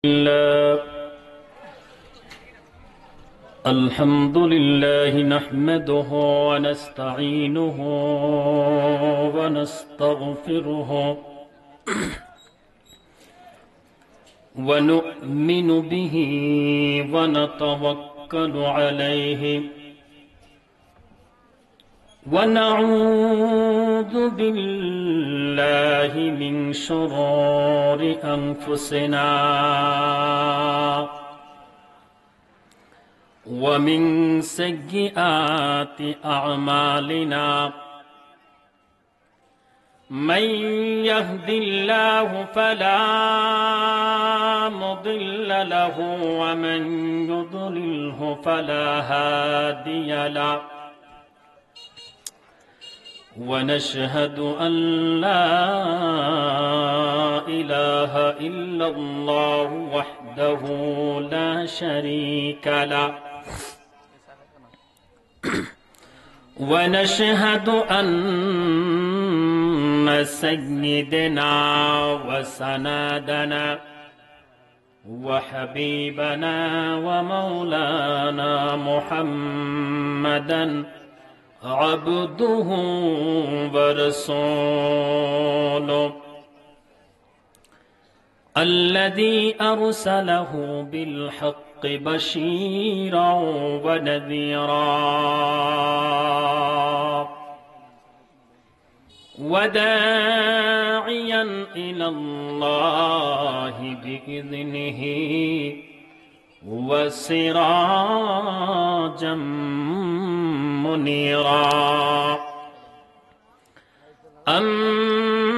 الله الحمد لله نحمده ونستعينه ونستغفره ونؤمن به ونتوكل عليه ونعوذ بالله من شرور أنفسنا ومن سيئات أعمالنا من يهد الله فلا مضل له ومن يضلله فلا هادي له ونشهد أن لا إله إلا الله وحده لا شريك له ونشهد أن سيدنا وسندنا وحبيبنا ومولانا محمدا عبده ورسوله الذي أرسله بالحق بشيرا ونذيرا وداعيا إلى الله بإذنه وسراجا منيرا أما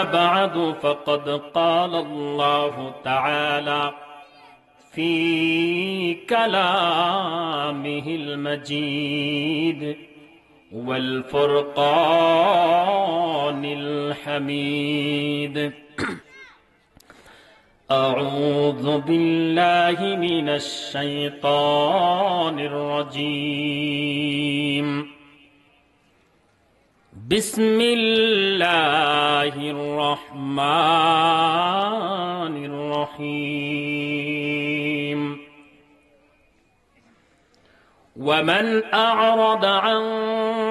بعد فقد قال الله تعالى في كلامه المجيد والفرقان الحميد أعوذ بالله من الشيطان الرجيم بسم الله الرحمن الرحيم ومن أعرض عن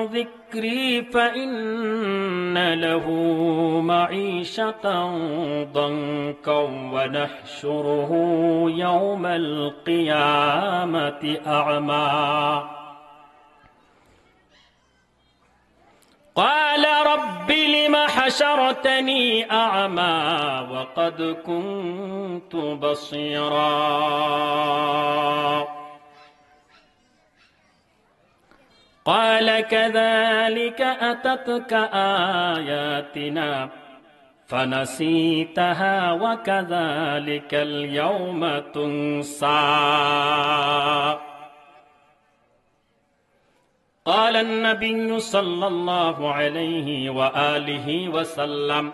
ذكري فإن له معيشة ضنكا ونحشره يوم القيامة أعمى قال رب لم حشرتني أعمى وقد كنت بصيرا قال كذلك أتتك آياتنا فنسيتها وكذلك اليوم تنسى قال النبي صلى الله عليه وآله وسلم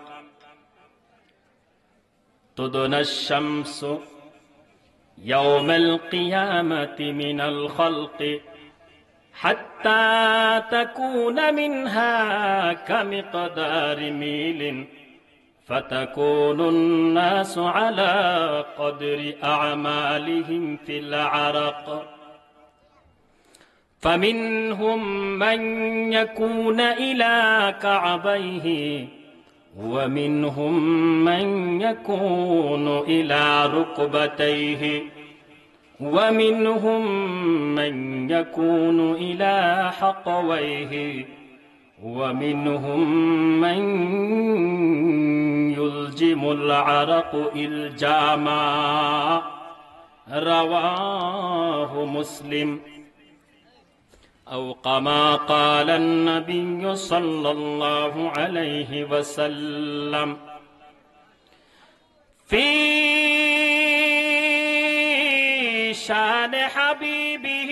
تدنى الشمس يوم القيامة من الخلق حتى تكون منها كمقدار ميل فتكون الناس على قدر أعمالهم في العرق فمنهم من يكون إلى كعبيه ومنهم من يكون إلى ركبتيه ومنهم من يكون إلى حقويه ومنهم من يلجم العرق إلجاما رواه مسلم أو كما قال النبي صلى الله عليه وسلم في شان حبيبه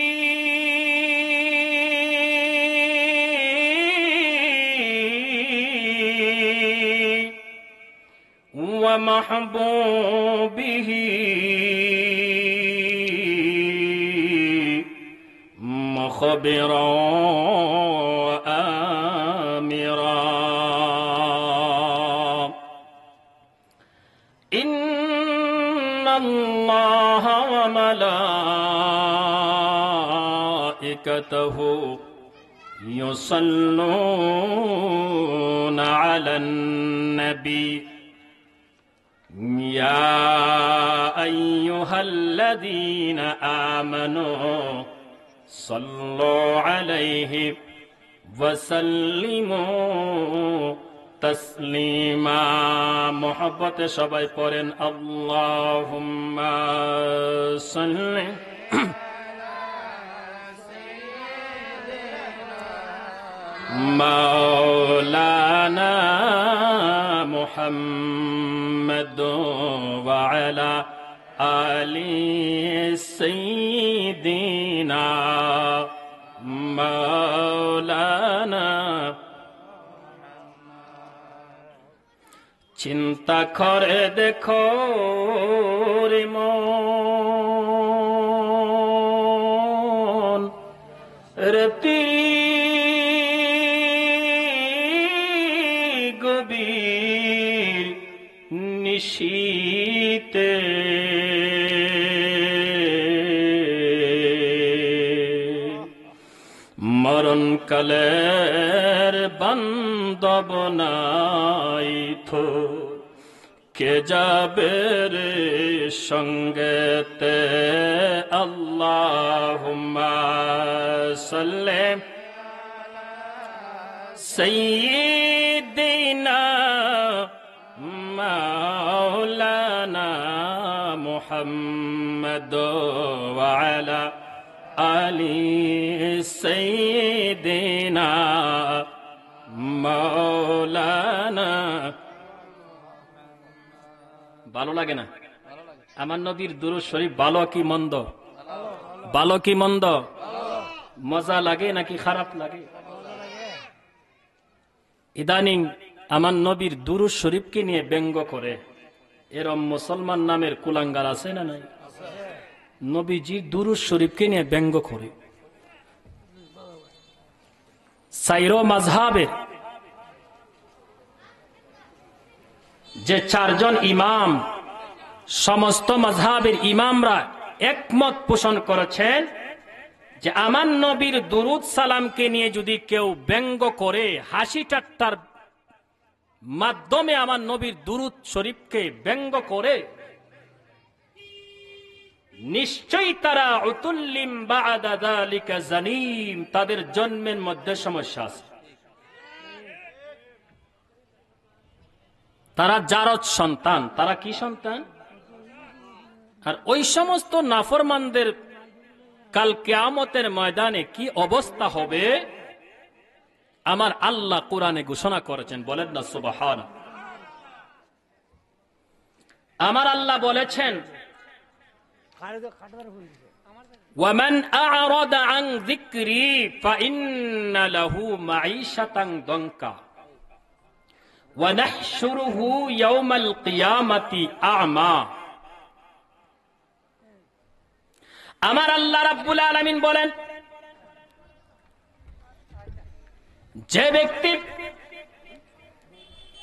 ومحبوبه مخبرا وآمرا إن الله وملائكته يصلون على النبي يا أيها الذين آمنوا صلوا عليه وسلموا تسليما محبت সবাই পড়েন আল্লাহুম্মা সাল্লি মাওলানা মুহাম্মদ ওয়া আলা আলি সাইয়্যিদিনা মাওলানা চিন্তা করে দেখো রে মন রতি গভীর নিশীতে মরণকালের বান্দবনাই থো কে যাবে রে সঙ্গেতে আল্লাহুম্মা সাল্লি সাইয়্যিদিনা মাওলানা মুহাম্মদ ওয়া আলা আলি সাইয়্যিদিনা মাওলানা। ভালো লাগে না আমার নবীর দুরূদ শরীফ? ভালো কি মন্দ? ভালো কি মন্দ? মজা লাগে নাকি খারাপ লাগে? ইদানিং আমার নবীর দুরূদ শরীফকে নিয়ে ব্যঙ্গ করে এরম মুসলমান নামের কুলাঙ্গার আছে না নাই? নবীজির দুরূদ শরীফকে নিয়ে ব্যঙ্গ করে। সাইরো মাযহাবের যে চারজন ইমাম, সমস্ত মাযহাবের ইমামরা একমত পোষণ করেছেন যে আমার নবীর দুরূদ সালামকে নিয়ে যদি কেউ ব্যঙ্গ করে, হাসি ঠাট্টার মাধ্যমে আমার নবীর দুরূদ শরীফকে ব্যঙ্গ করে, নিশ্চয়ই তারা উতুল্লিম বা'দা যালিকা জানিম, তাদের জন্মের মধ্যে সমস্যা আছে। তারা জারজ সন্তান। তারা কি সন্তান? আর ওই সমস্ত নাফরমানদের কাল কিয়ামতের ময়দানে কি অবস্থা হবে আমার আল্লাহ কোরআনে ঘোষণা করেছেন। বলেন না সুবহানাল্লাহ। আমার আল্লাহ বলেছেন ওয়ামান আ'রাদা আন যিকরি ফাইন্না লাহু মাঈশাতান দনকা ওয়া নাহশুরুহু ইয়াওমাল কিয়ামাতি আ'মা। আমার আল্লাহ রাব্বুল আলামিন বলেন, যে ব্যক্তি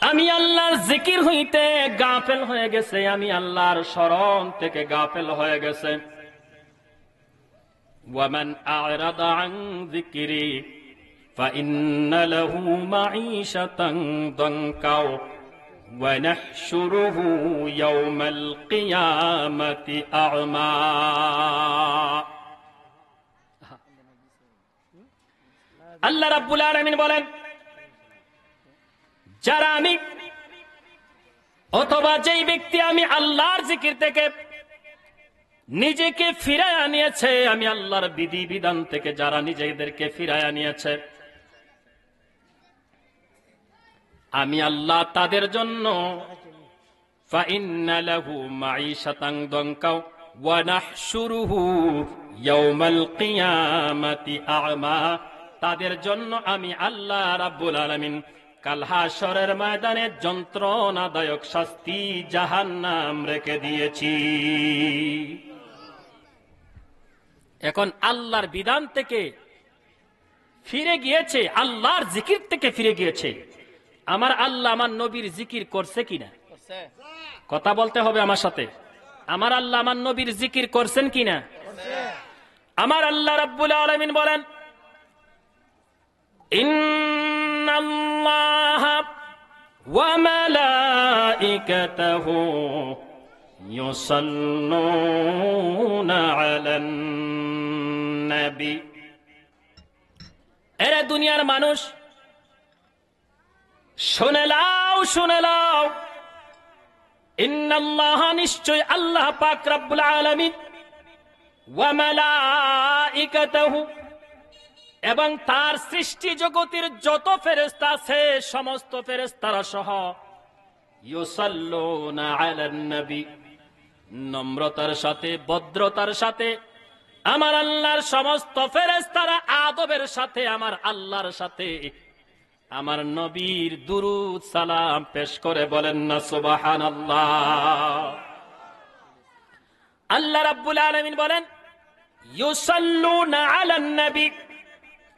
আমি আল্লাহর জিকির হইতে গাফেল হয়ে গেছে, আমি আল্লাহর স্মরণ থেকে গাফেল হয়ে গেছে, ওয়ামান আ'রাদা আন যিকরি ফাইন্না লাহু মাঈশাতান দনকা ওয়া নাহশুরুহু ইয়াওমাল কিয়ামাতি আ'মা। আল্লাহ রাব্বুল আলামিন বলেন, যারা আমি অথবা যেই ব্যক্তি আমি আল্লাহর জিকির থেকে নিজেকে ফিরায় আনিয়েছে, আমি আল্লাহর বিধি বিধান থেকে যারা নিজেদেরকে ফিরায় আনিয়েছে, আমি আল্লাহ তাদের জন্য ফাইন্না লাহু মাঈশাতান দনকা ওয়া নাহশুরুহু ইয়াওমাল কিয়ামাতি আ'মা, তাদের জন্য আমি আল্লাহ রাব্বুল আলামিন কাল হাশরের ময়দানে যন্ত্রণাদায়ক শাস্তি জাহান্নাম রেখে দিয়েছি। এখন আল্লাহর বিধান থেকে ফিরে গিয়েছে, আল্লাহর জিকির থেকে ফিরে গিয়েছে, আমার আল্লাহ আমার নবীর জিকির করছে কিনা? কথা বলতে হবে আমার সাথে। আমার আল্লাহ আমার নবীর জিকির করছেন কিনা? আমার আল্লাহ রাব্বুল আলামিন বলেন, ইন্নাল্লাহা ওয়া মালাইকাতাহু ইউসাল্লুনা আলান নবী। এরে দুনিয়ার মানুষ, শুনে লাও, শুনে লাও। ইন্নাল্লাহা, নিশ্চয় আল্লাহ পাক রব্বুল আলামিন, ওয়া মালাইকাতাহু, এবং তার সৃষ্টি জগতের যত ফেরেশতা আছে সমস্ত ফেরেশতারা সহ, ইউসাল্লুনা আলান নবী, নম্রতার সাথে ভদ্রতার সাথে আমার আল্লাহর সমস্ত ফেরেশতারা আদবের সাথে আমার আল্লাহর সাথে আমার নবীর দুরূদ সালাম পেশ করে, বলেন না সুবহানাল্লাহ। আল্লাহ রাব্বুল আলামিন বলেন, ইউসাল্লুনা আলান নবী,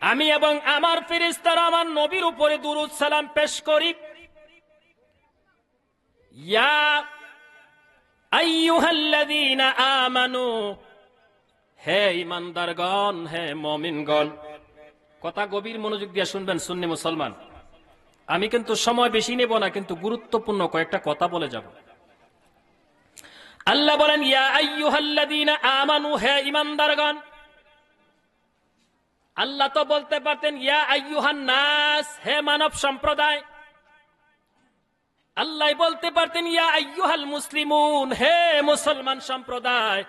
আমি এবং আমার ফেরেশতারা আমার নবীর উপরে দুরূদ সালাম পেশ করি। ইয়া আইয়ুহাল্লাযীনা আমানু, হে ঈমানদারগণ, হে মুমিনগণ। কথা গভীর মনোযোগ দিয়ে শুনবেন সুন্নি মুসলমান। আমি কিন্তু সময় বেশি নেব না, কিন্তু গুরুত্বপূর্ণ কয়েকটা কথা বলে যাব। আল্লাহ বলেন, ইয়া আইয়ুহাল্লাযীনা আমানু, হে ঈমানদারগণ। আল্লাহ তো বলতে পারতেন ইয়া আইয়ুহান নাস, হে মানব সম্প্রদায়। আল্লাহ বলতে পারতেন ইয়া আইয়ুহাল মুসলিমুন, হে মুসলমান সম্প্রদায়।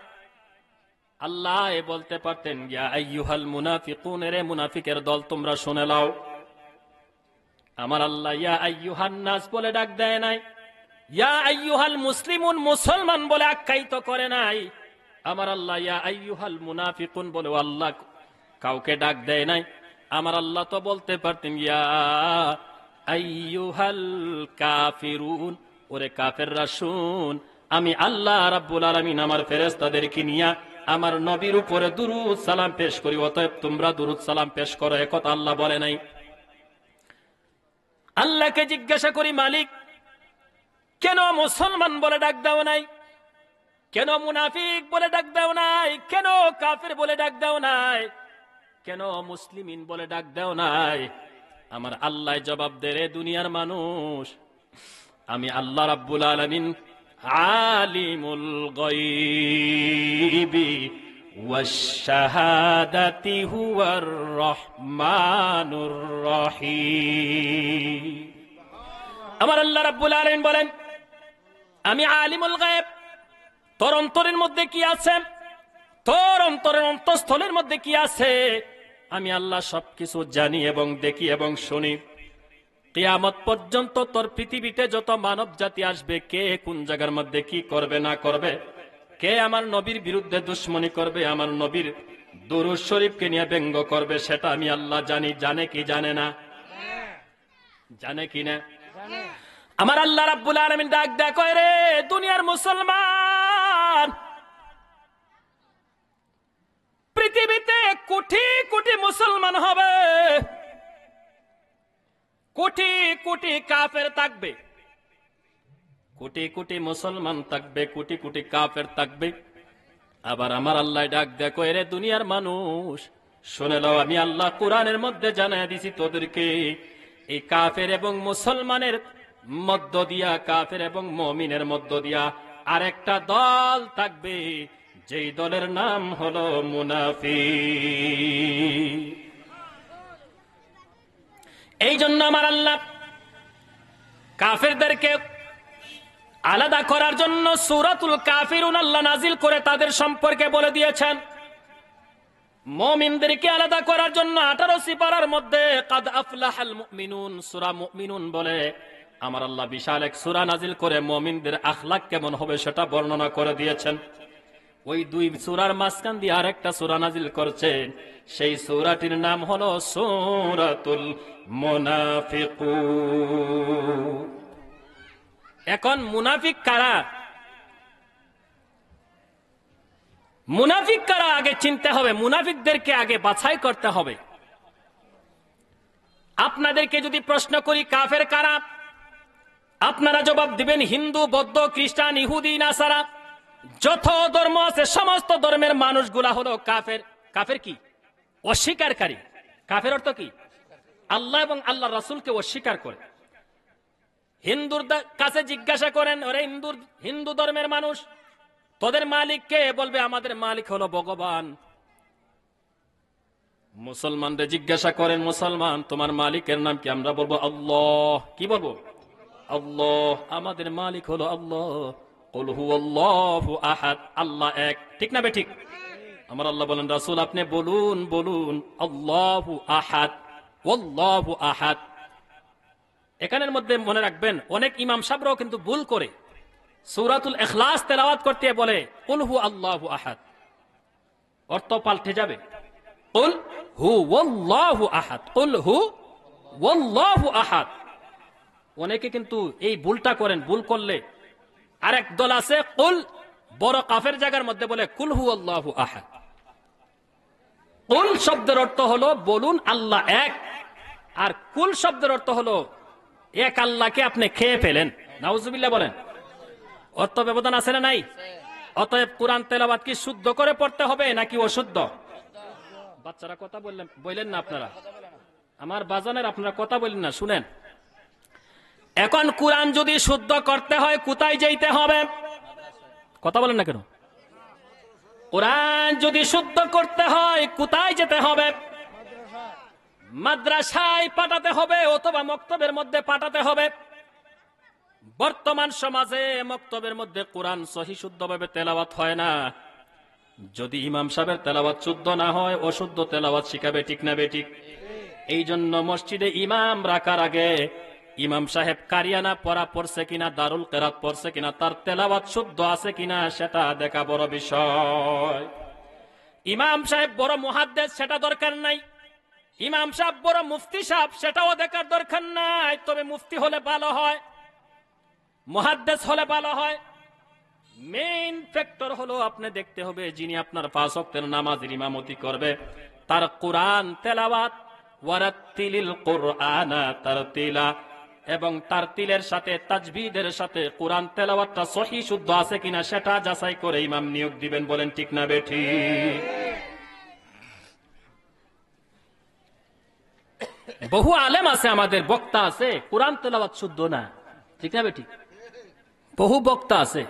আল্লাহ বলতে পারতেন ইয়া আইয়ুহাল মুনাফিকুন, রে মুনাফিকের দল তোমরা শুনে লাও। আমার আল্লাহ ইয়া আইয়ুহান নাস বলে ডাক দেয় নাই, ইয়া আইয়ুহাল মুসলিমুন, মুসলমান বলে আখ্যায়িত করে নাই। আমার আল্লাহ ইয়া আইয়ুহাল মুনাফিকুন বলে আল্লাহ কাউকে ডাক দেয় নাই। আমার আল্লাহ তো বলতে পারতেন ইয়া আইয়ুহাল কাফিরুন, ওরে কাফেররা শুন, আমি আল্লাহ রাব্বুল আলামিন আমার ফেরেশতাদেরকে নিয়ে আমার নবীর উপরে দুরূদ সালাম পেশ করি, অতএব তোমরা দুরূদ সালাম পেশ করো। একথা আল্লাহ বলে নাই। আল্লাহকে জিজ্ঞাসা করি, মালিক কেন মুসলমান বলে ডাক দাও নাই? কেন মুনাফিক বলে ডাক দাও নাই? কেন কাফের বলে ডাক দাও নাই? কেন মুসলিমিন বলে ডাক দাও নাই? আমার আল্লাহ জবাব দে, রে দুনিয়ার মানুষ, আমি আল্লাহ রাব্বুল আলামিন আলিমুল গায়বি ওয়াশ শাহাদাতি হুয়ার রহমানুর রহিম। আমার আল্লাহ রাব্বুল আলামিন বলেন, আমি আলিমুল গায়ব, তোর অন্তরের মধ্যে কি আছে, তোর অন্তরের অন্তঃস্থলের মধ্যে কি আছে, আমি আল্লাহ সবকিছু জানি এবং দেখি এবং শুনি। কিয়ামত পর্যন্ত তোর পৃথিবীতে যত মানব জাতি আসবে, কে কোন জায়গার মধ্যে কি করবে না করবে, কে আমার নবীর বিরুদ্ধে দুশ্মনী করবে, আমার নবীর দুরূদ শরীফকে নিয়ে ব্যঙ্গ করবে, সেটা আমি আল্লাহ জানি। জানে কি জানে না? জানে কি না? আমার আল্লাহ রাব্বুল আলামিন ডাক দেয়া কয়, রে দুনিয়ার মুসলমান, পৃথিবীতে কোটি কোটি মুসলমান হবে, কোটি কোটি কাফের থাকবে, কোটি কোটি মুসলমান থাকবে, কোটি কোটি কাফের থাকবে। আবার আমার আল্লাহ ডাক দেখো, এরে দুনিয়ার মানুষ শুনে নাও, আমি আল্লাহ কোরআনের মধ্যে জানাই দিছি তোদেরকে, এই কাফের এবং মুসলমানের মধ্য দিয়া, কাফের এবং মুমিনের মধ্য দিয়া আরেকটা দল থাকবে, যেই দলের নাম হলো মুনাফিক। এই জন্য আমার আল্লাহ কাফেরদেরকে আলাদা করার জন্য সূরাতুল কাফিরুন আল্লাহ নাজিল করে তাদের সম্পর্কে বলে দিয়েছেন। মুমিনদেরকে আলাদা করার জন্য 18 সিপারার মধ্যে কাদ আফলাহাল মুমিনুন, সূরা মুমিনুন বলে আমার আল্লাহ বিশাল এক সূরা নাজিল করে মুমিনদের আখলাক কেমন হবে সেটা বর্ণনা করে দিয়েছেন। ওই দুই সূরার মাঝখান দিয়ে আরেকটা সূরা নাজিল করছেন, সেই সূরাটির নাম হলো সূরাতুল মুনাফিকুন। এখন মুনাফিক কারা? মুনাফিক কারা আগে চিনতে হবে, মুনাফিকদেরকে আগে বাছাই করতে হবে। আপনাদেরকে যদি প্রশ্ন করি কাফের কারা, আপনারা জবাব দিবেন হিন্দু, বৌদ্ধ, খ্রিস্টান, ইহুদি, নাসারা, যত ধর্ম আছে সমস্ত ধর্মের মানুষগুলা হলো কাফের। কাফের কি? অস্বীকারী। কাফের অর্থ কি? আল্লাহ এবং আল্লাহ রাসূলকে অস্বীকার করে। হিন্দুর কাছে জিজ্ঞাসা করেন, ওরে হিন্দু ধর্মের মানুষ, তোদের মালিক কে? বলবে আমাদের মালিক হলো ভগবান। মুসলমানদের জিজ্ঞাসা করেন, মুসলমান তোমার মালিকের নাম কি? আমরা বলবো আল্লাহ। কি বলবো? আল্লাহ। আমাদের মালিক হলো আল্লাহ। কুল হুয়াল্লাহু আহাদ, আল্লাহ এক। ঠিক না বেঠিক? আমার আল্লাহ বলেন, রাসূল আপনি বলুন বলুন আল্লাহু আহাদ, ওয়াল্লাহু আহাদ। এখানের মধ্যে মনে রাখবেন, অনেক ইমাম সাহেবরাও কিন্তু ভুল করে সূরাতুল ইখলাস তেলাওয়াত করতে বলে কুল হু আল্লাহু আহাদ, অর্থ পাল্টে যাবে। কুল হু ওয়াল্লাহু আহাদ, কুল হু ওয়াল্লাহু আহাদ। অনেকে কিন্তু এই ভুলটা করেন। ভুল করলে আরেক দল আছে কুল, বড় কাফের জায়গার মধ্যে বলে কুল হু আল্লাহু আহাদ। কুল শব্দের অর্থ হলো বলুন আল্লাহ এক, আর কুল শব্দের অর্থ হলো এক আল্লাহকে আপনি খেয়ে ফেলেন। নাউজুবিল্লাহ বলেন। অর্থ ব্যবধান আছে না নাই? অতএব কোরআন তেলাওয়াত কি শুদ্ধ করে পড়তে হবে নাকি অশুদ্ধ? বাচ্চারা কথা বললেন না আপনারা, আমার বাজানের আপনারা কথা বললেন না, শুনেন। এখন কোরআন যদি শুদ্ধ করতে হয় কোথায় যেতে হবে? কথা বলেন না কেন? কোরআন যদি শুদ্ধ করতে হয় কোথায় যেতে হবে? মাদ্রাসায় পাঠাতে হবে অথবা মক্তবের মধ্যে পাঠাতে হবে। বর্তমান সমাজে মক্তবের মধ্যে কোরআন সহি শুদ্ধভাবে তেলাওয়াত হয় না। যদি ইমাম সাহেবের তেলাওয়াত শুদ্ধ না হয় অশুদ্ধ তেলাওয়াত শিখাবে। ঠিক না বেঠিক? এই জন্য মসজিদে ইমাম রাখার আগে ইমাম সাহেব কারিয়ানা পড়া পড়ছে কিনা, দারুল কেরাত পড়ছে কিনা, তার তেলাওয়াত শুদ্ধ আছে কিনা সেটা দেখা বড় বিষয়। ইমাম সাহেব বড় মুহাদ্দিস সেটা দরকার নাই, ইমাম সাহেব বড় মুফতি সাহেব সেটাও দেখার দরকার নাই। তবে মুফতি হলে ভালো হয়, মুহাদ্দিস হলে ভালো হয়। মেইন ফ্যাক্টর হলো আপনি দেখতে হবে যিনি আপনার 5 ওয়াক্তের নামাজের ইমামতি করবে তার কোরআন তেলাওয়াত, ওয়ারাত্তিলিল কুরআনা তারতিলা, এবং তারতিলের সাথে তাজবিদের সাথে কোরআন তেলাওয়াতটা সহি শুদ্ধ আছে কিনা সেটা যাচাই করে ইমাম নিয়োগ দিবেন। বলেন ঠিক না বেঠিক? বহু আলেম আছে, আমাদের বক্তা আছে, কোরআন তেলাওয়াত শুদ্ধ না। ঠিক না বেঠিক? বহু বক্তা আছে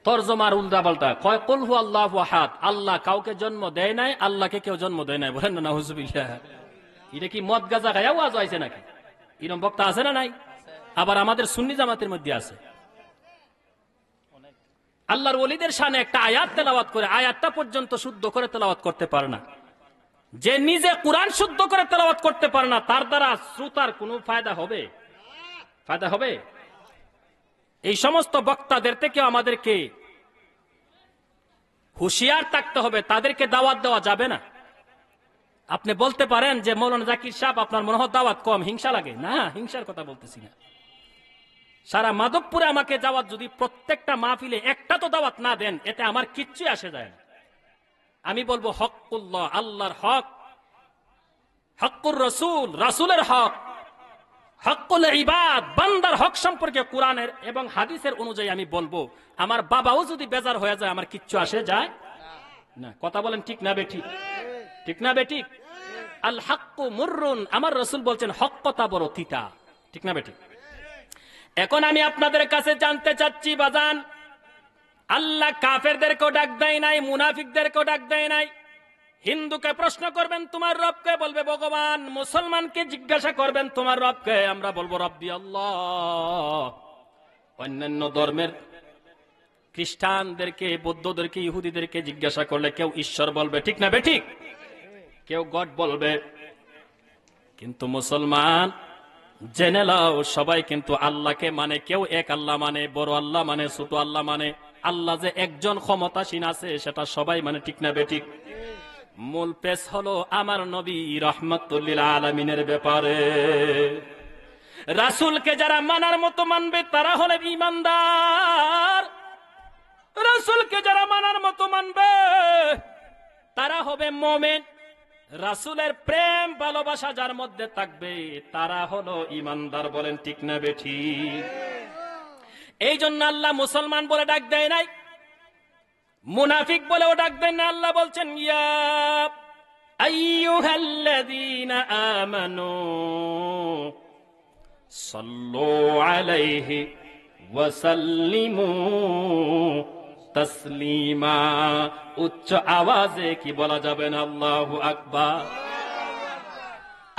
তরজমার উল্টা পাল্টা কয় কুল হু আল্লাহু আহাদ, আল্লাহ কাউকে জন্ম দেয় নাই, আল্লাহকে কেউ জন্ম দেয় নাই। বলেন না নাউজুবিল্লাহ। এটা কি মদ গাঁজা খায়া ওয়াজ হইছে নাকি? এরকম বক্তা আছে না নাই? আবার আমাদের সুন্নি জামাতের মধ্যে আছে, আল্লাহর ওলিদের শানে একটা আয়াত তেলাওয়াত করে আয়াতটা পর্যন্ত শুদ্ধ করে তেলাওয়াত করতে পারে না। যে নিজে কোরআন শুদ্ধ করে তেলাওয়াত করতে পারে না তার দ্বারা শ্রোতার কোনো ফায়দা হবে? ফায়দা হবে? এই সমস্ত বক্তাদের থেকে আমাদেরকে হুঁশিয়ার থাকতে হবে, তাদেরকে দাওয়াত দেওয়া যাবে না। আপনি বলতে পারেন যে মৌলানা জাকির সাহেব আপনার মনে হয় দাওয়াত কম, হিংসা লাগে। না, হিংসার কথা বলতেছি না। সারা মাধবপুরে আমাকে দাওয়াত যদি প্রত্যেকটা মাহফিলে একটা তো দাওয়াত না দেন এতে আমার কিচ্ছু আসে যায় না। আমি বলবো হকুল্লাহ, আল্লাহর হক, হকুর রসুল, রাসূলের হক, হকুল ইবাদ, বান্দার হক সম্পর্কে কোরআনের এবং হাদিসের অনুযায়ী আমি বলবো। আমার বাবাও যদি বেজার হয়ে যায় আমার কিচ্ছু আসে যায় না। কথা বলেন ঠিক না বেঠিক? ঠিক না বেঠিক? আল হাক্কু মুররুন, আমার রাসূল বলছেন হক কথা বড় তিতা। ঠিক না বেঠিক? এখন আমি আপনাদের কাছে জানতে চাচ্ছি বাজান, আল্লাহ কাফেরদেরকেও ডাক দেয় নাই, মুনাফিকদেরকেও ডাক দেয় নাই। হিন্দুকে প্রশ্ন করবেন তোমার রবকে, বলবে ভগবান। মুসলমানকে জিজ্ঞাসা করবেন তোমার রবকে, আমরা বলবো রব্বি আল্লাহ। অন্যান্য ধর্মের খ্রিস্টানদেরকে, বৌদ্ধদেরকে, ইহুদিদেরকে জিজ্ঞাসা করলে কেউ ঈশ্বর বলবে। ঠিক না বেঠিক? কেউ গড বলবে। কিন্তু মুসলমান জেনে লাও সবাই কিন্তু আল্লাহকে মানে। কেউ এক আল্লাহ মানে, বড় আল্লাহ মানে, ছোট আল্লাহ মানে। আল্লাহ যে একজন ক্ষমতাসীন আছে সেটা সবাই মানে। ঠিক না বেঠিক? মূল পেশ হলো আমার নবী রাহমাতুল লিল আলামিনের ব্যাপারে। রাসূলকে যারা মানার মতো মানবে তারা হলেন ঈমানদার। রাসূলকে যারা মানার মতো মানবে তারা হবে মুমিন। রাসূলের প্রেম ভালোবাসা যার মধ্যে থাকবে তারা হলো ঈমানদার। বলেন ঠিক না বেঠিক? এই জন্য আল্লাহ মুসলমান বলে ডাক দেয় নাই, মুনাফিক বলেও ডাক দেন না। আল্লাহ বলছেন ইয়া আইয়ুহাল্লাযীনা আমানু সাল্লু আলাইহি ওয়া সাল্লিমু তাসলিমা। উচ্চ আওয়াজে কি বলা যাবে না? আল্লাহু আকবার।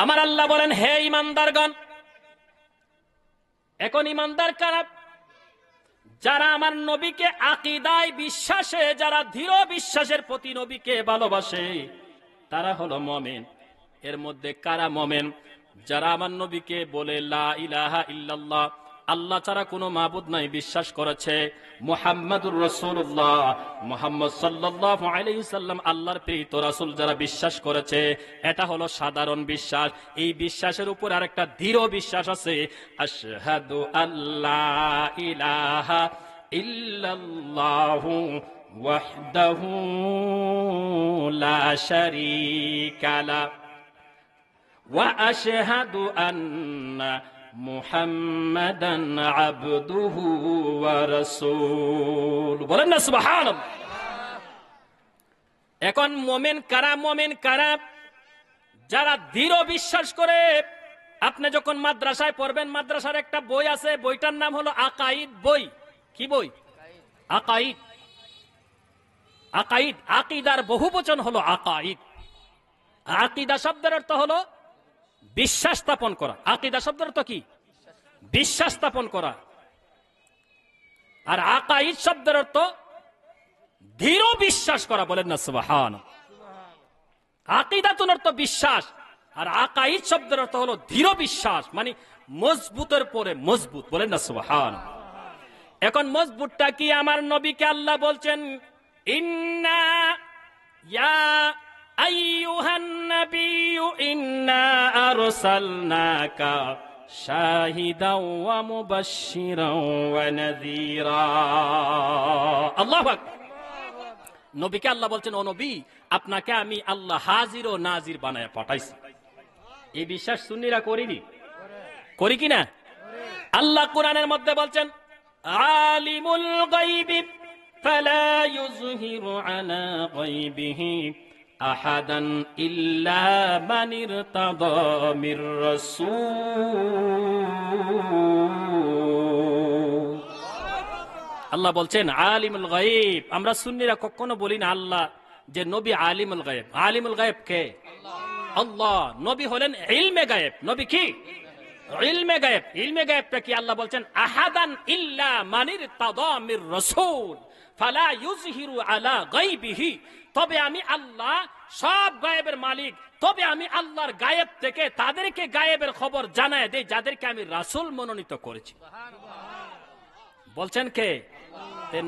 আমার আল্লাহ বলেন হে ঈমানদারগণ। এখন ঈমানদার কারা? যারা আমার নবীকে আকীদায় বিশ্বাসে, যারা দৃঢ় বিশ্বাসের প্রতি নবীকে ভালোবাসে, তারা হলো মুমিন। এর মধ্যে কারা মুমিন? যারা আমার নবীকে বলে লা ইলাহা ইল্লাল্লাহ, আল্লাহ ছাড়া কোনো মাবুদ নাই, বিশ্বাস করেছে মুহাম্মাদুর রাসূলুল্লাহ, মুহাম্মদ সাল্লাল্লাহু আলাইহি সাল্লাম আল্লাহর প্রেরিত রাসূল, যারা বিশ্বাস করেছে, এটা হলো সাধারণ বিশ্বাস। এই বিশ্বাসের উপর আরেকটা দৃঢ় বিশ্বাস আছে, আশহাদু আল্লা ইলাহা ইল্লাল্লাহু ওয়াহদাহু লা শারীকা লা ওয়া আশহাদু আন্না মুহাম্মাদান আবদুহু ওয়া রাসূল। বলেন না সুবহানাল্লাহ। এখন মুমিন কারা? মুমিন কারা? যারা দৃঢ় বিশ্বাস করে। আপনি যখন মাদ্রাসায় পড়বেন, মাদ্রাসার একটা বই আছে, বইটার নাম হলো আকাইদ বই। কি বই? আকাইদ। আকাইদ, আকীদার বহুবচন হলো আকাইদ। আকীদা শব্দের অর্থ হলো বিশ্বাস স্থাপন করা। আকীদা শব্দের অর্থ কি? বিশ্বাস স্থাপন করা। আর আকাইদ শব্দের অর্থ দৃঢ় বিশ্বাস করা। বলেন না সুবহানাল্লাহ। আকীদাতুন অর্থ বিশ্বাস, আর আকাইদ শব্দের অর্থ হলো দৃঢ় বিশ্বাস, মানে মজবুতের পরে মজবুত। বলেন না সুবহানাল্লাহ। এখন মজবুতটা কি? আমার নবীকে আল্লাহ বলছেন ইন্না ইয়া আইয়ুহান নাবিয়্যু ইন্না আরসালনাকা শাহিদাও ওয়া মুবাশশিরাও ওয়া নাযীরা। আল্লাহু আকবার। নবীকে আল্লাহ বলছেন ও নবী, আপনাকে আমি আল্লাহ হাজির ও নাজির বানায় পাঠাইছি। এই বিশ্বাস সুন্নিরা করিনি? করি কিনা? আল্লাহ কোরআনের মধ্যে বলছেন আলিমুল গায়বি ফালা ইউযহিরু আলা গায়বিহি আহাদান ইল্লা মান ইরতাদা মির রাসূল। আল্লাহ বলছেন আলিমুল গায়ব। আমরা সুন্নিরা কখনো বলি না আল্লাহ যে নবী আলিমুল গায়ব। আলিমুল গায়ব কে? আল্লাহ। নবী হলেন ইলমে গায়ব। নবী কি? ইলমে গায়ব। ইলমে গায়বটা কি? আল্লাহ বলছেন আহাদান ইল্লা মান ইরতাদা মির রাসূল ফালা ইউযহিরু আলা গায়বিহি। তবে আমি আল্লাহ সব গায়েবের মালিক, তবে আমি আল্লাহর গায়েব থেকে তাদেরকে গায়েবের খবর জানায় দেই যাদেরকে আমি রাসূল মনোনীত করেছি। বলছেন কে?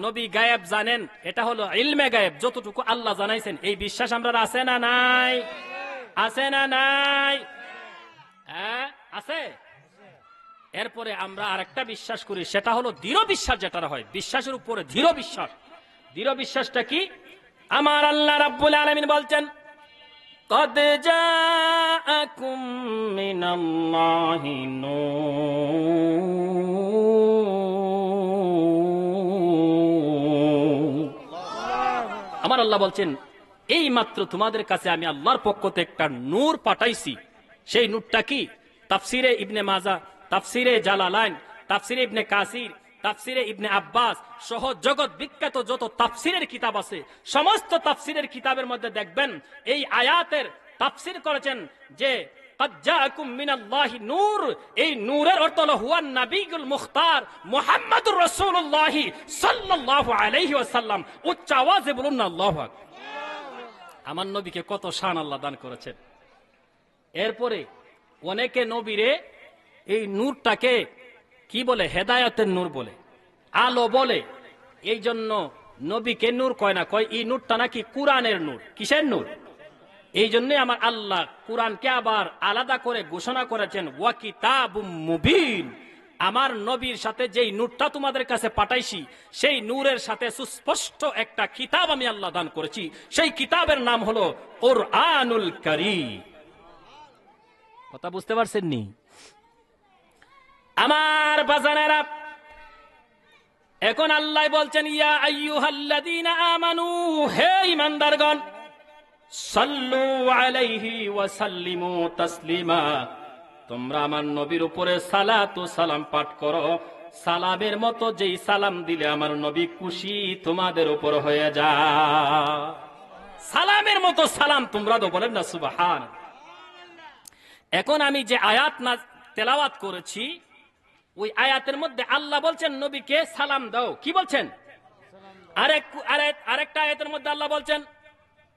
নবী গায়েব জানেন, এটা হলো ইলমে গায়েব। যতটুকু আল্লাহ জানাইছেন, এই বিশ্বাস আমরা আছে না নাই? আছে না নাই? আছে। এরপরে আমরা আরেকটা বিশ্বাস করি, সেটা হলো দৃঢ় বিশ্বাস। যেটা হয় বিশ্বাসের উপরে দৃঢ় বিশ্বাস। দৃঢ় বিশ্বাসটা কি? আমার আল্লাহ রাব্বুল আলামিন বলছেন قد جاءكم من الله نور। আমার আল্লাহ বলছেন এই মাত্র তোমাদের কাছে আমি আল্লাহর পক্ষ থেকে একটা নূর পাঠাইছি। সেই নূরটা কি? তাফসিরে ইবনে মাজা, তাফসিরে জালালাইন, তাফসিরে ইবনে কাসির, তাফসিরে ইবনে আব্বাস সহ জগৎ বিখ্যাত যত তাফসিরের কিতাব আছে, সমস্ত তাফসিরের কিতাবের মধ্যে দেখবেন এই আয়াতের তাফসির করেছেন যে قد جاءكم من الله নূর। এই নূরের অর্থ হলো হুয়ান নবিয়ুল মুখতার মুহাম্মদুর রাসূলুল্লাহ সাল্লাল্লাহু আলাইহি ওয়াসাল্লাম। উচ্চ আওয়াজে বলুন না আল্লাহু আকবার। আমার নবীকে কত শান আল্লাহ দান করেছেন। এরপরে অনেকে নবীরে এই নূরটাকে কি বলে? হেদায়েতের নূর বলে, আলো বলে। এই জন্য নবীকে নূর কয় না, কয় এই নূরটা নাকি কুরআনের নূর। কিসের নূর? এই জন্য আমার আল্লাহ কুরআনকে আবার আলাদা করে ঘোষণা করেছেন ওয়া কিতাবুম মুবিন। আমার নবীর সাথে যেই নূরটা তোমাদের কাছে পাঠাইছি, সেই নূরের সাথে সুস্পষ্ট একটা কিতাব আমি আল্লাহ দান করেছি। সেই কিতাবের নাম হলো কুরআনুল কারীম। কথা বুঝতে পারছেন নি? আমার বাজানেরা, এখন আল্লাহ বলছেন ইয়া আইয়ুহাল্লাযীনা আমানু, হে ঈমানদারগণ, সাল্লু আলাইহি ওয়া সাল্লিমু তাসলিমা, তোমরা আমার নবীর উপরে সালাত ও সালাম পাঠ করো। সালামের মতো যেই সালাম দিলে আমার নবী খুশি তোমাদের উপর হয়ে যায়। সালামের মতো সালাম তোমরা তো বলেন না সুবহান। এখন আমি যে আয়াত না তেলাওয়াত করেছি, ওই আয়াতের মধ্যে আল্লাহ বলছেন নবীকে সালাম দাও। কি বলছেন? আরেকটা আয়াতের মধ্যে আল্লাহ বলছেন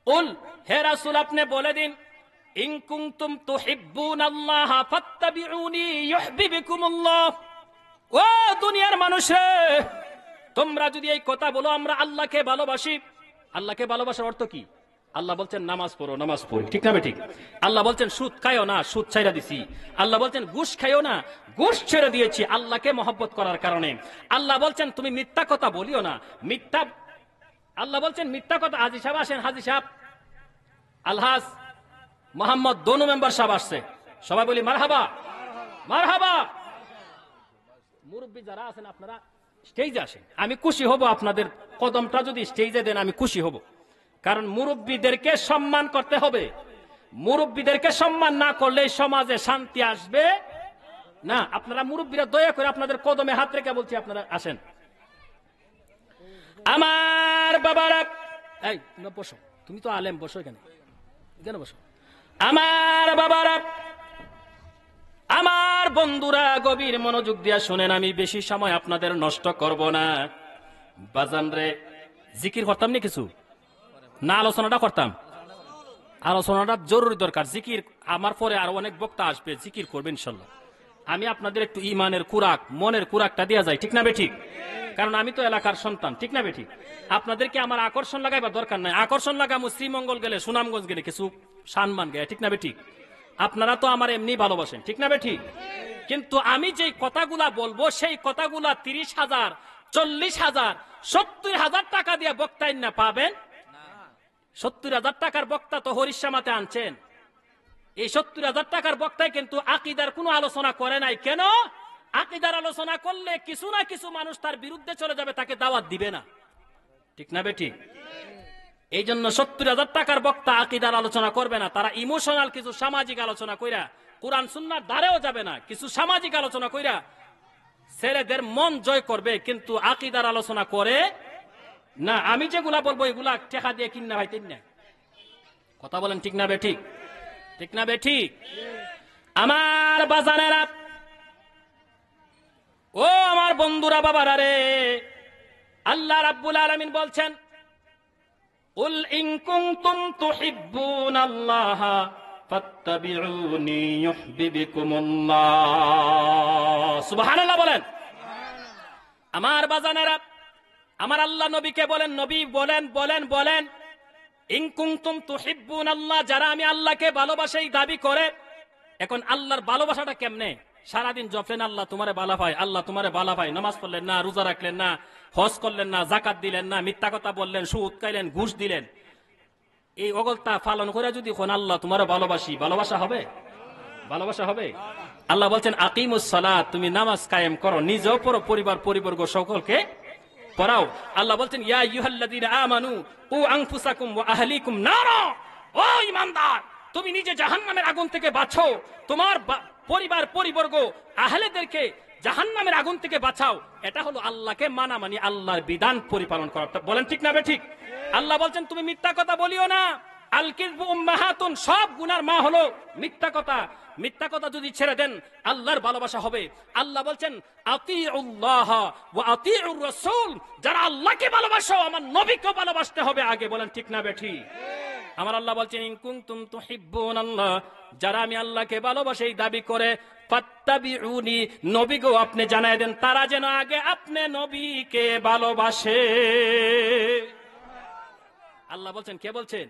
কুল, হে রাসূল আপনি বলে দিন, ইন কুনতুম তুহিব্বুনাল্লাহ ফাত্তাবিউনি ইউহিব্বুকুমুল্লাহ। ও দুনিয়ার মানুষ, তোমরা যদি এই কথা বলো আমরা আল্লাহকে ভালোবাসি, আল্লাহকে ভালোবাসার অর্থ কি? আল্লাহ বলছেন নামাজ পড়ো, নামাজ পড়ি, ঠিক না ঠিক? আল্লাহ বলছেন সুদ খাইও না, সুদ ছাইরা দিছি। আল্লাহ বলছেন ঘুষ খাইও না, ঘুষ ছেড়ে দিয়েছি আল্লাহকে মহব্বত করার কারণে। আল্লাহ বলছেন তুমি মিথ্যা কথা বলিও না, মিথ্যা, আল্লাহ বলছেন মিথ্যা কথা। হাজী সাহেব আসেন, হাজী সাহেব, আলহাজ মোহাম্মদ দনু মেম্বার সাহেব আসছে, সবাই বলি মারহাবা, মারহাবা। মুরব্বী যারা আছেন আপনারা স্টেজে আসেন, আমি খুশি হব আপনাদের কদমটা যদি স্টেজে দেন, আমি খুশি হব। কারণ মুরব্বীদেরকে সম্মান করতে হবে, মুরব্বীদেরকে সম্মান না করলে সমাজে শান্তি আসবে না। আপনারা মুরব্বীরা দয়া করে আপনাদের কদমে হাত রেখে বলছি আপনারা আসেন। আমার বাবারা, এই বসো, তুমি তো আলেম, বসো এখানে, এখানে বসো। আমার বাবারা, আমার বন্ধুরা, গভীর মনোযোগ দিয়া শুনেন, আমি বেশি সময় আপনাদের নষ্ট করব না। বাজান রে, জিকির করতাম না কিছু না, আলোচনাটা করতাম। আলোচনাটা জরুরি দরকার। জিকির আমার পরে আরো অনেক বক্তা আসবে, জিকির করবেন ইনশাল্লাহ। আমি আপনাদের একটু ইমানের কুরাক, মনের কুরাকটা দেওয়া যায়, ঠিক না বেঠিক? কারণ আমি তো এলাকার সন্তান, ঠিক না বেঠিক? আপনাদেরকে আমার আকর্ষণ লাগাইবার দরকার নাই। আকর্ষণ লাগামো শ্রীমঙ্গল গেলে, সুনামগঞ্জ গেলে কিছু সম্মান গায়ে, ঠিক না বেঠিক? আপনারা তো আমার এমনি ভালোবাসেন, ঠিক না বেঠিক? কিন্তু আমি যে কথাগুলা বলবো, সেই কথাগুলা 30,000, 40,000, 70,000 টাকা দিয়ে বক্তাই না পাবেন। 70,000 টাকার বক্তা তো হরিশ্যামাতে আনছেন। এই 70,000 টাকার বক্তায় কিন্তু আকীদার কোনো আলোচনা করে নাই। কেন? আকীদার আলোচনা করলে কিছু না কিছু মানুষ তার বিরুদ্ধে চলে যাবে, তাকে দাওয়াত দিবে না, ঠিক না বেঠিক? এই জন্য 70,000 টাকার বক্তা আকীদার আলোচনা করবে না। তারা ইমোশনাল কিছু সামাজিক আলোচনা কইরা, কোরআন সুন্নাহর ধারেও যাবে না, কিছু সামাজিক আলোচনা কইরা ছেলেদের মন জয় করবে, কিন্তু আকীদার আলোচনা করে না। আমি যেগুলা বলবো এগুলা টাকা দিয়ে কিনা ভাই, তিন না, কথা বলেন, ঠিক না বেঠিক? ঠিক না বেঠিক? আমার বাজানেরা, ও আমার বন্ধুরা, বাবারা রে, আল্লাহ রাব্বুল আলামিন বলছেন কুল ইন কুনতুম তুহিব্বুনাল্লাহ ফাত্তাবিউনি ইউহিব্বুকুমুল্লাহ। সুবহানাল্লাহ বলেন। আমার বাজানেরা, আমার আল্লাহ নবীকে বলেন, নবী বলেন বলেন বলেন ইন কুনতুম তুহিব্বুনাল্লাহ, যারা আমি আল্লাহকে ভালোবাসি দাবি করে। এখন আল্লাহর ভালোবাসাটা কেমনে? সারাদিন জপলেন আল্লাহ তোমারে ভালো পায়, আল্লাহ তোমারে ভালো পায়, নামাজ পড়লেন না, রোজা রাখলেন না, হজ করলেন না, যাকাত দিলেন না, মিথ্যা কথা বললেন, সুদ খাইলেন, ঘুষ দিলেন, এই অগলতা পালন করে যদি কোন আল্লাহ তোমারে ভালোবাসি, ভালোবাসা হবে? ভালোবাসা হবে? আল্লাহ বলছেন আকিমুস সালাত, তুমি নামাজ কায়েম করো, নিজেও পড়ো, পরিবার পরিবর্গ সকলকে পড়াও। আল্লাহ বলছেন ইয়া আইয়ুহাল্লাযীনা আমানু কু আনফুসাকুম ওয়া আহলিকুম নারা, ও ঈমানদার, তুমি নিজে জাহান্নামের আগুন থেকে বাঁচো, তোমার পরিবার পরিবর্গ আহলেদেরকে জাহান্নামের আগুন থেকে বাঁচাও। এটা হলো আল্লাহকে মানা, মানে আল্লাহর বিধান পরিপালন করা। বলেন ঠিক না বেঠিক? আল্লাহ বলছেন তুমি মিথ্যা কথা বলিও না। আল কিযবু উম্মাহাতুন, সব গুনার মা হলো মিথ্যা কথা। মিথ্যা কথা যদি ছেড়ে দেন আল্লাহর ভালোবাসা হবে। আল্লাহ বলছেন আতিউল্লাহ ওয়া আতিউর রাসূল, যারা আল্লাহকে ভালোবাসো আমার নবীকে ভালোবাসতে হবে আগে। বলেন ঠিক না বেঠিক? আমার আল্লাহ বলছেন ইন কুনতুম তুহিব্বুনাল্লাহ, যারা আমি আল্লাহকে ভালোবাসি দাবি করে, ফাত্তাবিউনি, নবী গো আপনি জানায় দেন তারা যেন আগে আপনি নবীকে ভালোবাসে। আল্লাহ বলছেন, কে বলছেন?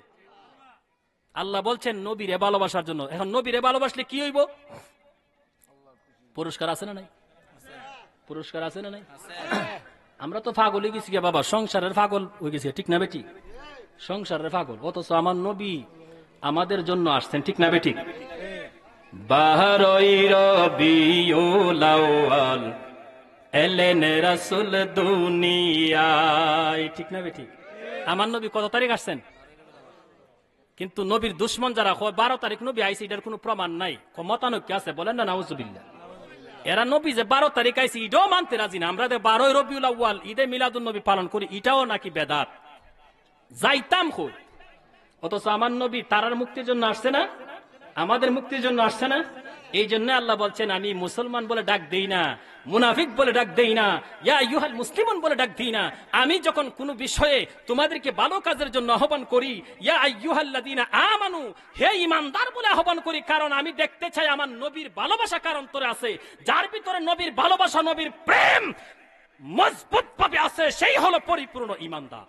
আল্লাহ বলছেন নবীরে ভালোবাসার জন্য। এখন নবীরে ভালোবাসলে কি হইব? পুরস্কার আছে না নাই? পুরস্কার আছে না নাই? আমরা তো পাগল হয়ে গেছি বাবা, সংসারের পাগল হয়ে গেছি, ঠিক না বেটি? সংসারের পাগল, অথচ আমার নবী আমাদের জন্য আসছেন, ঠিক না বেটি? বারোই রবিউল আউয়াল এলেন রাসূল দুনিয়ায়। ঠিক না বেঠিক? আমার নবী কত তারিখ আসছেন? কিন্তু নবীর দুশ্মন যারা 12 তারিখ নবী আইসি, এটার কোনো প্রমাণ নাই। মতানৈক্য আছে, বলেন না নাউজুবিল্লাহ। এরা নবী যে 12 তারিখ আইসি এটাও মানতে রাজি না। আমরা 12 রবিউল আউয়াল ঈদে মিলাদুন নবী পালন করি, এটাও নাকি বেদাত। যাইতাম কই? অথচ আমার নবী তারার মুক্তির জন্য আসছে না, আমাদের মুক্তির জন্য আসছে না। এই জন্য আল্লাহ বলছেন, আমি মুসলমান বলে ডাক দেই না, মুনাফিক বলে ডাক দেই না, ইয়া আইয়ুহাল মুসলিমুন বলে ডাক দেই না। আমি যখন কোনো বিষয়ে তোমাদেরকে ভালো কাজের জন্য আহ্বান করি, ইয়া আইয়ুহাল্লাযীনা আমানু, হে ঈমানদার বলে আহ্বান করি, কারণ আমি দেখতে চাই আমার নবীর ভালোবাসা কার অন্তরে আছে। যার ভিতরে নবীর ভালোবাসা, নবীর প্রেম মজবুত ভাবে আছে, সেই হলো পরিপূর্ণ ঈমানদার।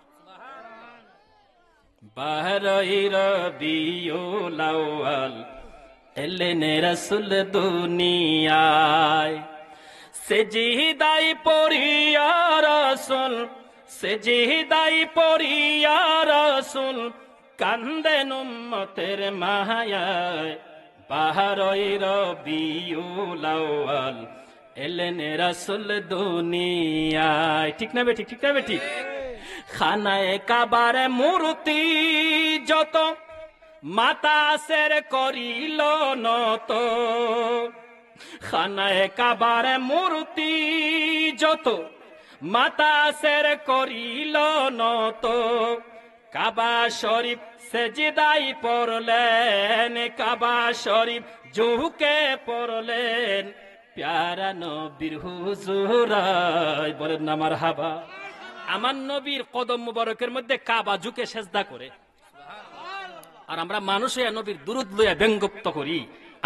বারই রবিউল আউয়াল এলেন রাসূল দুনিয়ায়, সেজদায় পড়িয়া রাসূল, সেজদায় পড়িয়া রাসূল কান্দেন উম্মতের মায়ায়। বারই রবিউল আউয়াল এলেন রাসূল দুনিয়ায়। ঠিক না বেঠিক? ঠিক না বেঠিক? খানায়ে কাবার মূর্তি যত মাতাসের করিল নত, খানায়ে কাবার মূর্তি যত মাতাসের করিল নত। কাবা শরীফ সেজদায় পড়লেন, কাবা শরীফ ঝুঁকে পড়লেন, প্যারা নবীর হুজুরায়। বলেন না মারহাবা। আমার নবীর কদম মুবারকের মধ্যে কাবা ঝুঁকে সেজদা করে, আর আমরা মানুষ হইয়া নবীর দুরূদ লইয়া ব্যঙ্গোক্ত করি।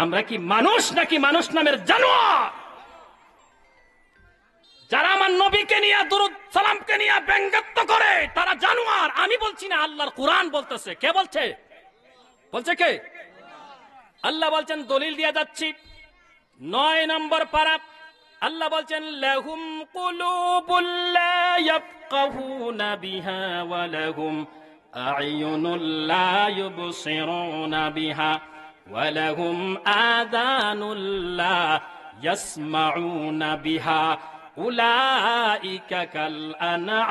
আমরা কি মানুষ নাকি মানুষ নামের জানোয়ার? যারা আমার নবীকে নিয়ে, দুরূদ সালামকে নিয়ে ব্যঙ্গোক্ত করে, তারা জানোয়ার। আমি বলছি না, আল্লাহর কোরআন বলতেছে। কে বলছে? বলছে কে? আল্লাহ বলছেন, দলিল দিয়ে যাচ্ছি, 9 নম্বর পারা। আল্লাহ বলছেন, লাহুম কুলুবুল লা ইয়াফকাহুনা বিহা ওয়া লাহুম আ'য়ুনুল লা ইউবসিরুনা বিহা ওয়া লাহুম আযানুল লা ইয়াসমাউনা বিহা উলাইকা কাল আনআম।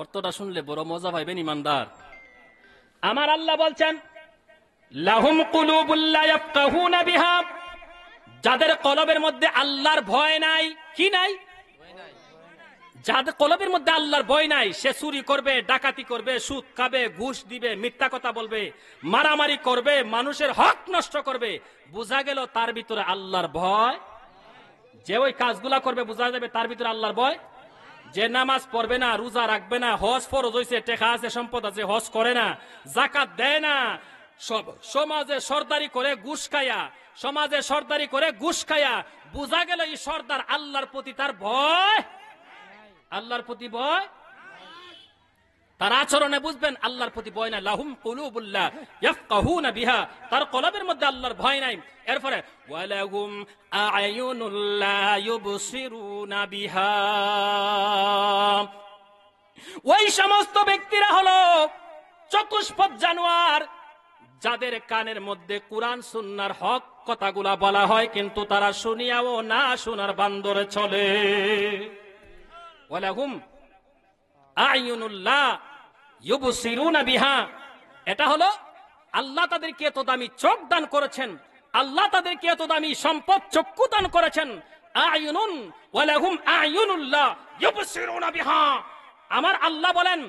অর্থটা শুনলে বড় মজা পাইবেন ইমানদার। আমার আল্লাহ বলছেন, লাহুম কুলুবুল লা ইয়াফকাহুনা বিহা, যাদের কলবের মধ্যে আল্লাহর ভয় নাই। কি নাই? যাদের কলবের মধ্যে আল্লাহর ভয় নাই, সে চুরি করবে, ডাকাতি করবে, সুদ খাবে, ঘুষ দিবে, মিথ্যা কথা বলবে, মারামারি করবে, মানুষের হক নষ্ট করবে। বোঝা গেল তার ভিতরে আল্লাহর ভয়। যে ওই কাজগুলা করবে, বোঝা যাবে তার ভিতরে আল্লাহর ভয়। যে নামাজ পড়বে না, রোজা রাখবে না, হজ ফরজ হইছে, টাকা আছে, সম্পদ আছে, হজ করে না, যাকাত দেয় না, সব সমাজে সরদারি করে ঘুষ খায়া, সমাজে সরদারি করে ঘুষ খায়া, বোঝা গেল এই সর্দার আল্লাহর প্রতি তার ভয়, আল্লাহর প্রতি ভয়। তার আচরণে বুঝবেন আল্লাহর প্রতি ভয় নাই। লাহুম কুলুবুল লা ইয়াফকাহুনা বিহা, তার কলবের মধ্যে আল্লাহর ভয় নাই। এরপরে ওয়ালাহুম আ'য়ুনুল লা ইউবসিরুনা বিহা, ওই সমস্ত ব্যক্তিরা হলো চতুষ্পদ জানোয়ার, যাদের কানের মধ্যে কোরআন সুন্নাহর হক কথাগুলা বলা হয়, কিন্তু তারা শুনিয়াও না শোনার বান্দরে চলে। ওয়ালাহুম আ'য়ুনুল লা ইউবসিরুনা বিহা, এটা হলো আল্লাহ তাদেরকে এত দামি চোখ দান করেছেন, আল্লাহ তাদেরকে এত দামি সম্পদ চক্ষু দান করেছেন। আ'য়ুনুন ওয়ালাহুম আ'য়ুনুল লা ইউবসিরুনা বিহা, আমার আল্লাহ বলেন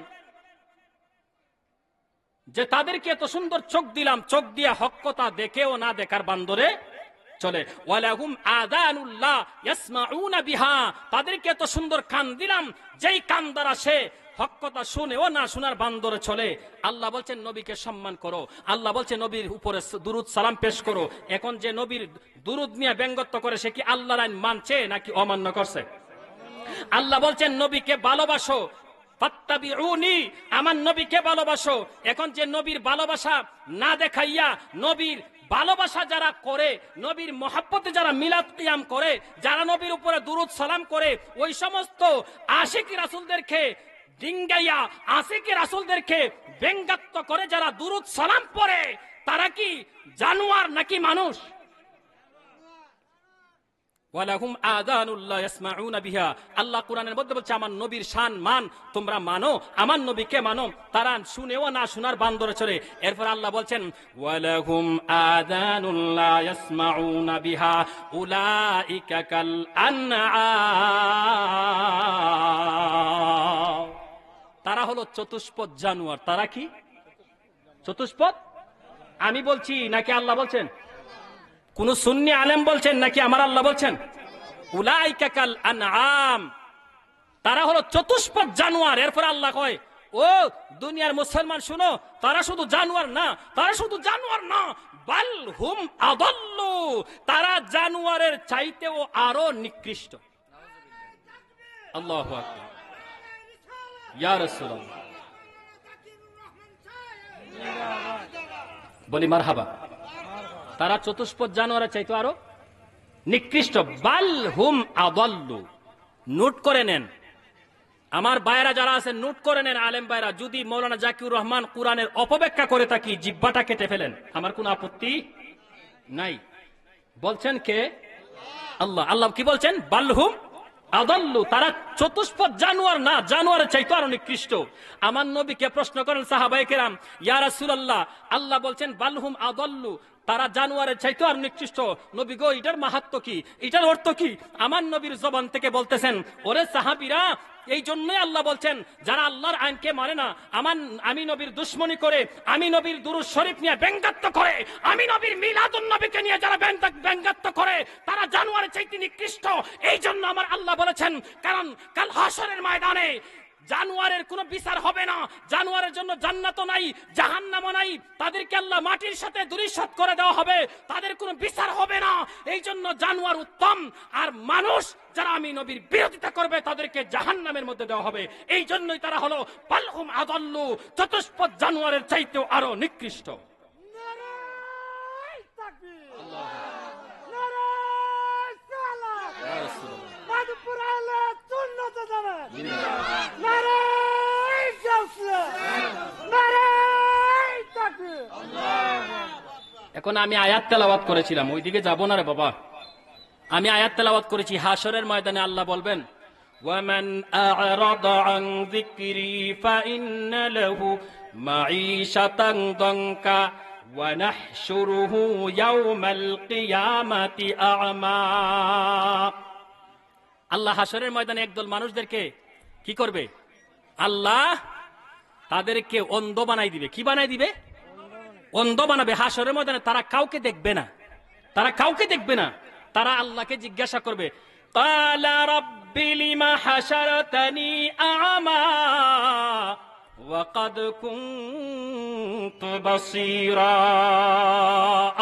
যে তাদেরকে এত সুন্দর চোখ দিলাম, চোখ দিয়ে হক কথা দেখেও না দেখার বান্দরে চলে। ওয়ালাহুম আযানুল লা ইয়াসমাউনা বিহা, তাদেরকে এত সুন্দর কান দিলাম, যেই কান দ্বারা সে হক কথা শুনেও না শোনার বান্দরে চলে। আল্লাহ বলছেন নবীকে সম্মান করো, আল্লাহ বলছে নবীর উপরে দুরুদ সালাম পেশ করো। এখন যে নবীর দুরুদ নিয়ে ব্যঙ্গত্ব করে, সে কি আল্লাহর আইন মানছে নাকি অমান্য করছে? আল্লাহ বলছেন নবীকে ভালোবাসো, ফাত্তাবিউনি, আমার নবীকে ভালোবাসো। এখন যে নবীর ভালোবাসা না দেখাইয়া, নবীর ভালোবাসা যারা করে, নবীর মহাব্বতে যারা মিলাদ কিয়াম করে, যারা নবীর উপরে দুরুদ সালাম করে, ওই সমস্ত আশিক রাসূলদেরকে ডিঙ্গাইয়া, আশিক রাসূলদেরকে ব্যঙ্গাত্ব করে যারা দুরুদ সালাম পড়ে, তারা কি জানোয়ার নাকি মানুষ? ওয়ালাহুম আযানুল লা ইয়াসমাউনা বিহা, আল্লাহ কোরআনের মধ্যে বলছে আমার নবীর শান মান তোমরা মানো, আমার নবীকে মানো, তারা শুনেও না শোনার বান্দরে চলে। এরপর আল্লাহ বলছেন ওয়ালাহুম আযানুল লা ইয়াসমাউনা বিহা উলাইকা কাল আনআম, তারা হলো চতুষ্পদ জানোয়ার। তারা কি চতুষ্পদ? আমি বলছি নাকি আল্লাহ বলছেন? কোন সুন্নি আলেম বলছেন নাকি আমার আল্লাহ বলছেন? উলাইকা কাল আনআম, তারা হলো চতুষ্পদ জানোয়ার। এরপর আল্লাহ কয় ও দুনিয়ার মুসলমান শুনো, তারা শুধু জানোয়ার না, তারা শুধু জানোয়ার না, বাল হুম আদাল্লু, তারা জানোয়ারের চাইতেও আরো নিকৃষ্ট। আল্লাহু আকবার, ইয়া রাসূলুল্লাহ, বলি মারহাবা। তারা চতুষ্পদ জানোয়ারের চাইতে আরো নিকৃষ্ট। বাল হুম আদাল্লু, নোট করে নেন আমার ভাইরা যারা আছেন, নোট করে নেন আলেম ভাইরা। যদি মৌলানা জাকিউর রহমান কোরআনের অপব্যাখ্যা করে থাকি জিহ্বাটা কেটে ফেলেন, আমার কোনো আপত্তি নাই। বলছেন কে? আল্লাহ। আল্লাহ কি বলছেন? বালহুম আদাল্লু, তারা চতুষ্পদ জানোয়ার না, জানোয়ারের চাইতে আরো নিকৃষ্ট। আমার নবীকে প্রশ্ন করেন সাহাবায়ে কেরাম, ইয়া রাসূলুল্লাহ, আল্লাহ বলছেন বালহুম আদাল্লু, তারা জানোয়ারের চাইতে আর নিকৃষ্ট, নবী গো এটার মাহাত্ম্য কি, এটার অর্থ কি? আমার নবীর জবান থেকে বলতেছেন ওরে সাহাবীরা, এই জন্যই আল্লাহ বলছেন যারা আল্লাহর আইনকে মানে না, আমি নবীর দুশ্মনী করে, আমি নবীর দুরূদ শরীফ নিয়ে ব্যঙ্গাত্ব করে, আমি নবীর মিলাদুন নবীকে নিয়ে যারা ব্যঙ্গাত্ব করে, তারা জানোয়ারের চাইতে নিকৃষ্ট। এই জন্য আমার আল্লাহ বলেছেন, কারণ কাল হাশরের ময়দানে জানোয়ারের কোনো বিচার হবে না, জানোয়ারের জন্য জান্নাতও নাই, জাহান্নামও নাই, তাদেরকে আল্লাহ মাটির সাথে ধূলিসাৎ করে দেওয়া হবে, তাদের কোনো বিচার হবে না। এই জন্য জানোয়ার উত্তম, আর মানুষ যারা আমি নবীর বিরোধিতা করবে তাদেরকে জাহান্নামের মধ্যে দেওয়া হবে। এই জন্যই তারা হলো বালহুম আদাল্লু, চতুষ্পদ জানোয়ারের চাইতেও আরো নিকৃষ্ট। নারায়ে তাকবীর, নারায়ে সালাত, মাদপুর আলে সুন্নাত জামাত, নারায়ে গাউসিয়া, নারায়ে তাকবীর। এখন আমি আয়াত তেলাওয়াত করেছিলাম, ওইদিকে যাব না রে বাবা। আমি আয়াত তেলাওয়াত করেছি, হাশরের ময়দানে আল্লাহ বলবেন ওয়ামান আ'রাদা আন যিকরি ফাইন্না লাহু মাঈশাতান দানকা ওয়া নাহশুরুহু ইয়াওমাল কিয়ামাতি আ'মা। আল্লাহ হাশরের ময়দানে একদল মানুষদেরকে কি করবে? আল্লাহ তাদেরকে অন্ধ বানাই দিবে। কি বানাই দিবে? অন্ধ বানাবে। হাশরের ময়দানে তারা কাউকে দেখবে না, তারা কাউকে দেখবে না। তারা আল্লাহকে জিজ্ঞাসা করবে, ক্বালা রাব্বি লিমা হাশারতানি আ'মা ওয়া ক্বাদ কুনতু বাসীরা।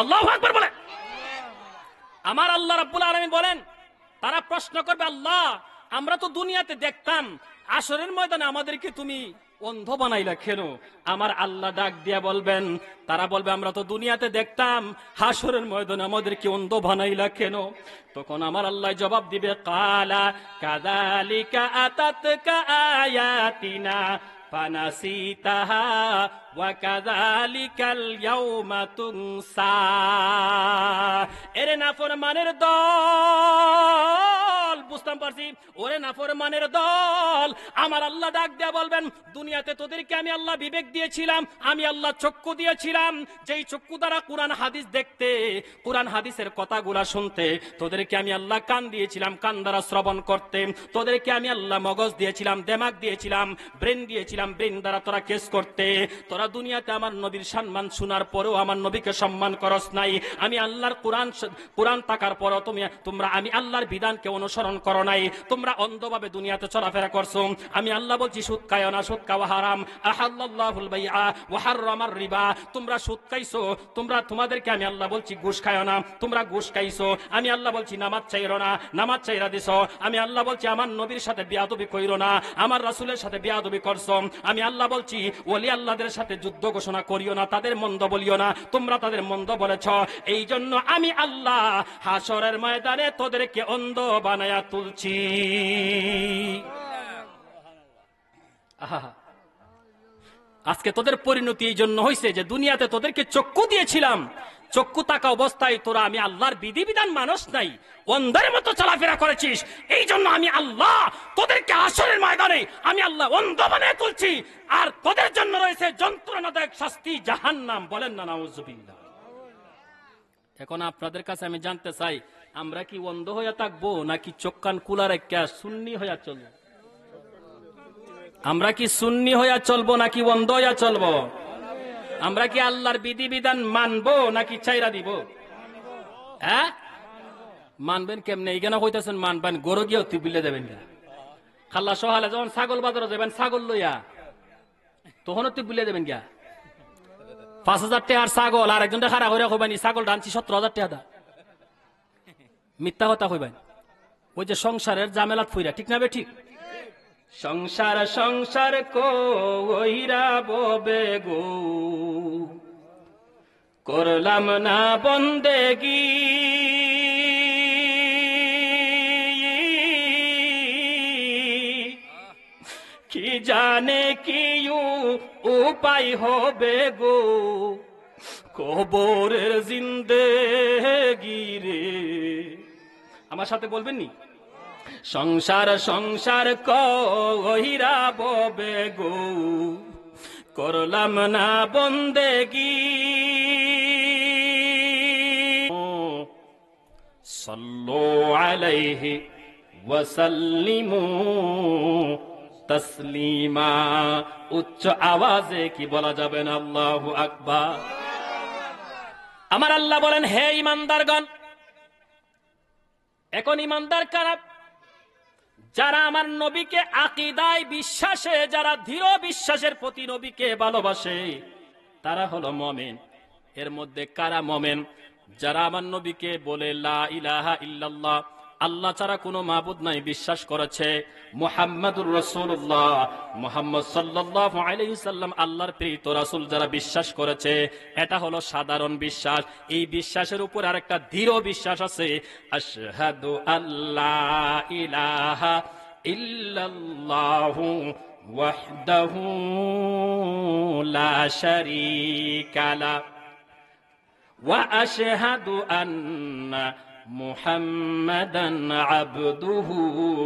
আল্লাহু আকবার বলে। আমার আল্লাহ রাব্বুল আলামিন বলেন, তারা প্রশ্ন করবে, আল্লাহ আমরা তো দুনিয়াতে দেখতাম, হাশরের ময়দানে আমাদেরকে তুমি অন্ধ বানাইলা কেন? আমার আল্লাহ ডাক দিয়া বলবেন, তারা বলবে আমরা তো দুনিয়াতে দেখতাম, হাশরের ময়দানে আমাদেরকে অন্ধ বানাইলা কেন? তখন আমার আল্লাহ জবাব দিবে, ক্বালা কাযালিকা আতাতকা আয়াতিনা ফানাসিতাহা ওয়া কাযালিকাল ইয়াওমা তুনসা। এরে নাফরমানের দল, বুঝতাম পারছি, ওরে নাফরমানের দল, আমার আল্লাহ ডাক দেয়া বলবেন, দুনিয়াতে তোদেরকে আমি আল্লাহ বিবেক দিয়েছিলাম, আমি আল্লাহ চক্ষু দিয়েছিলাম, যেই চক্ষু দ্বারা কোরআন হাদিস দেখতে, কোরআন হাদিসের কথাগুলা শুনতে, তোদেরকে আমি আল্লাহ কান দিয়েছিলাম, কান দ্বারা শ্রবণ করতে, তোদেরকে আমি আল্লাহ মগজ দিয়েছিলাম, দেমাগ দিয়েছিলাম, ব্রেন দিয়েছিলাম, ব্রেন দ্বারা তোরা কেস করতে। তোরা দুনিয়াতে আমার নবীর সম্মান শোনার পরেও আমার নবীকে সম্মান করস নাই, আমি আল্লাহর কোরআন থাকার পরেও তোমরা আমি আল্লাহর বিধানকে অনুসরণ করো নাই, তোমরা অন্ধভাবে দুনিয়াতে চলাফেরা করছো। আমি আল্লাহ বলছি সুদ খায়ও না, সুদ খাওয়া হারাম। আহাল্লাল্লাহুল বাইআ ওয়া হাররামার রিবা, তোমরা সুদ খাইছো, তোমাদেরকে আমি আল্লাহ বলছি ঘুষ খায়ও না, তোমরা ঘুষ খাইছো। আমি আল্লাহ বলছি নামাজ চাইরো না, নামাজ চাইরা দিছো। আমি আল্লাহ বলছি আমার নবীর সাথে বিয়াদবি কইরো না, আমার রাসূলের সাথে বিয়াদবি করছো। আমি আল্লাহ বলছি ওলি আল্লাহদের সাথে যুদ্ধ ঘোষণা করিও না, তাদের মন্দ বলিও না, তোমরা তাদের মন্দ বলেছ। এই জন্য আমি আল্লাহ হাশরের ময়দানে তোদেরকে অন্ধ বানায়া তুলছি। আজকে তোদের পরিণতি এই জন্য হয়েছে যে দুনিয়াতে তোদেরকে চক্ষু দিয়েছিলাম, চক্ষু থাকা অবস্থায় তোরা আমি আল্লাহর বিধিবিধান মানুষ নাই, অন্ধের মতো চলাফেরা করেছিস। এই জন্য আমি আল্লাহ তোদেরকে হাসরের ময়দানে আমি আল্লাহ অন্ধ বানিয়ে তুলছি, আর তোদের জন্য রয়েছে যন্ত্রণাদায়ক শাস্তি জাহান্নাম। বলেন না নাউজুবিল্লাহ। এখন আপনাদের কাছে আমি জানতে চাই, আমরা কি অন্ধ হয়ে থাকবো নাকি চোখ কান কুলা রেখে সুন্নি হইয়া চলবো? আমরা কি সুন্নি হইয়া চলবো নাকি অন্ধ হইয়া চলবো? আমরা কি আল্লাহর বিধিবিধান মানবো নাকি চাইরা দিব? হ্যাঁ, মানবেন কেমনে? এইখানে হইতেছেন মানবেন, গরু গিয়ে তুই বিলে দেবেন না। খাল্লা সহালে যখন ছাগল বাজারে যাবেন ছাগল লইয়া, তখনও তুই বিলে দেবেন গিয়া 5,000 টাকার ছাগল, আর একজনটা খারাপ হইয়া কইবানি ছাগল ডানছি 17,000 টাকা দা। মিথ্যা কথা কইবেন। ওই যে সংসারের জামেলাত ফুইরা, ঠিক না বে ঠিক? সংসার সংসার কইরা ববে গো, করলাম না বন্দেগি, কি জানে কি উপায় হবে গো, কবরের জিন্দেগি রে। আমার সাথে বলবেন নি? সংসার সংসার কইরা ববে গো, করলাম না বন্দেগি, সাল্লু আলাইহি ওয়া সাল্লিমু তাসলিমা। উচ্চ আওয়াজে কি বলা যাবে না আল্লাহু আকবার? আমার আল্লাহ বলেন, হে ইমানদারগণ, এখন ইমানদার কারা? যারা আমার নবীকে আকীদায় বিশ্বাসে, যারা দৃঢ় বিশ্বাসের প্রতি নবীকে ভালোবাসে, তারা হলো মুমিন। এর মধ্যে কারা মুমিন? যারা আমার নবীকে বলে লা ইলাহা ইল্লাল্লাহ, আল্লাহ ছাড়া কোনো মাবুদ নাই, বিশ্বাস করেছে মুহাম্মাদুর রাসূলুল্লাহ, মুহাম্মদ সাল্লাল্লাহু আলাইহি সাল্লাম আল্লাহর প্রেরিত রাসূল, যারা বিশ্বাস করেছে, এটা হলো সাধারণ বিশ্বাস। এই বিশ্বাসের উপর আরেকটা দৃঢ় বিশ্বাস আছে, আশহাদু আল্লা ইলাহা ইল্লাল্লাহু ওয়াহদাহু লা শারীকা লা ওয়া আশহাদু আন্না মুহাম্মাদান আবদুহু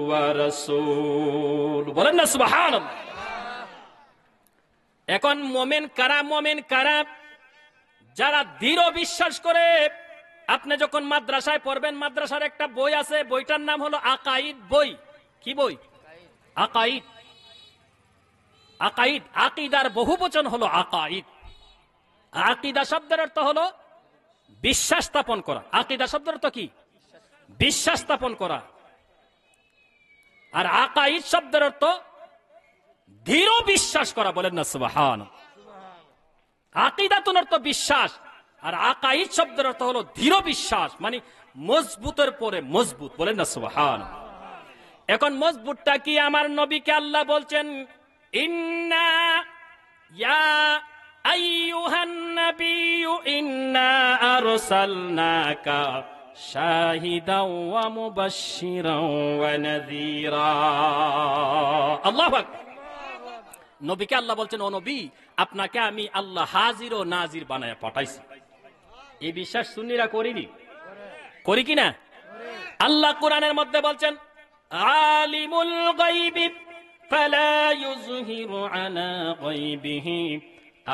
ওয়া রাসূল। বলেন না সুবহানাল্লাহ। এখন মুমিন কারা? মুমিন কারা? যারা দৃঢ় বিশ্বাস করে। আপনি যখন মাদ্রাসায় পড়বেন, মাদ্রাসার একটা বই আছে, বইটার নাম হলো আকাইদ বই। কি বই? আকাইদ। আকাইদ, আকীদার বহুবচন হলো আকাইদ। আকীদা শব্দের অর্থ হলো বিশ্বাস স্থাপন করা। আকীদা শব্দের অর্থ কি? বিশ্বাস স্থাপন করা। আর আকাইদ শব্দের অর্থ দৃঢ় বিশ্বাস করা। বলেন না সুবহানাল্লাহ। আকীদাতুন অর্থ বিশ্বাস, আর আকাইদ শব্দের অর্থ হলো দৃঢ় বিশ্বাস, মানে মজবুতের পরে মজবুত। বলেন না সুবহানাল্লাহ। এখন মজবুতটা কি? আমার নবীকে আল্লাহ বলছেন, ইন্না ইয়া আইয়ুহান নাবিয়্যু ইন্না আরসালনাকা শাহিদাও ওয়া মুবাশশিরাও ওয়া নাযীরা। আল্লাহু আকবার। নবীকে আল্লাহ বলছেন, ও নবী, আপনাকে আমি আল্লাহ হাজির ও নাজির বানায়া পাঠাইছি। এই বিশ্বাস সুন্নিরা করিনি? করি কিনা? আল্লাহ কোরআনের মধ্যে বলছেন, আলিমুল গায়বি ফালা ইউযহিরু আলা গায়বিহি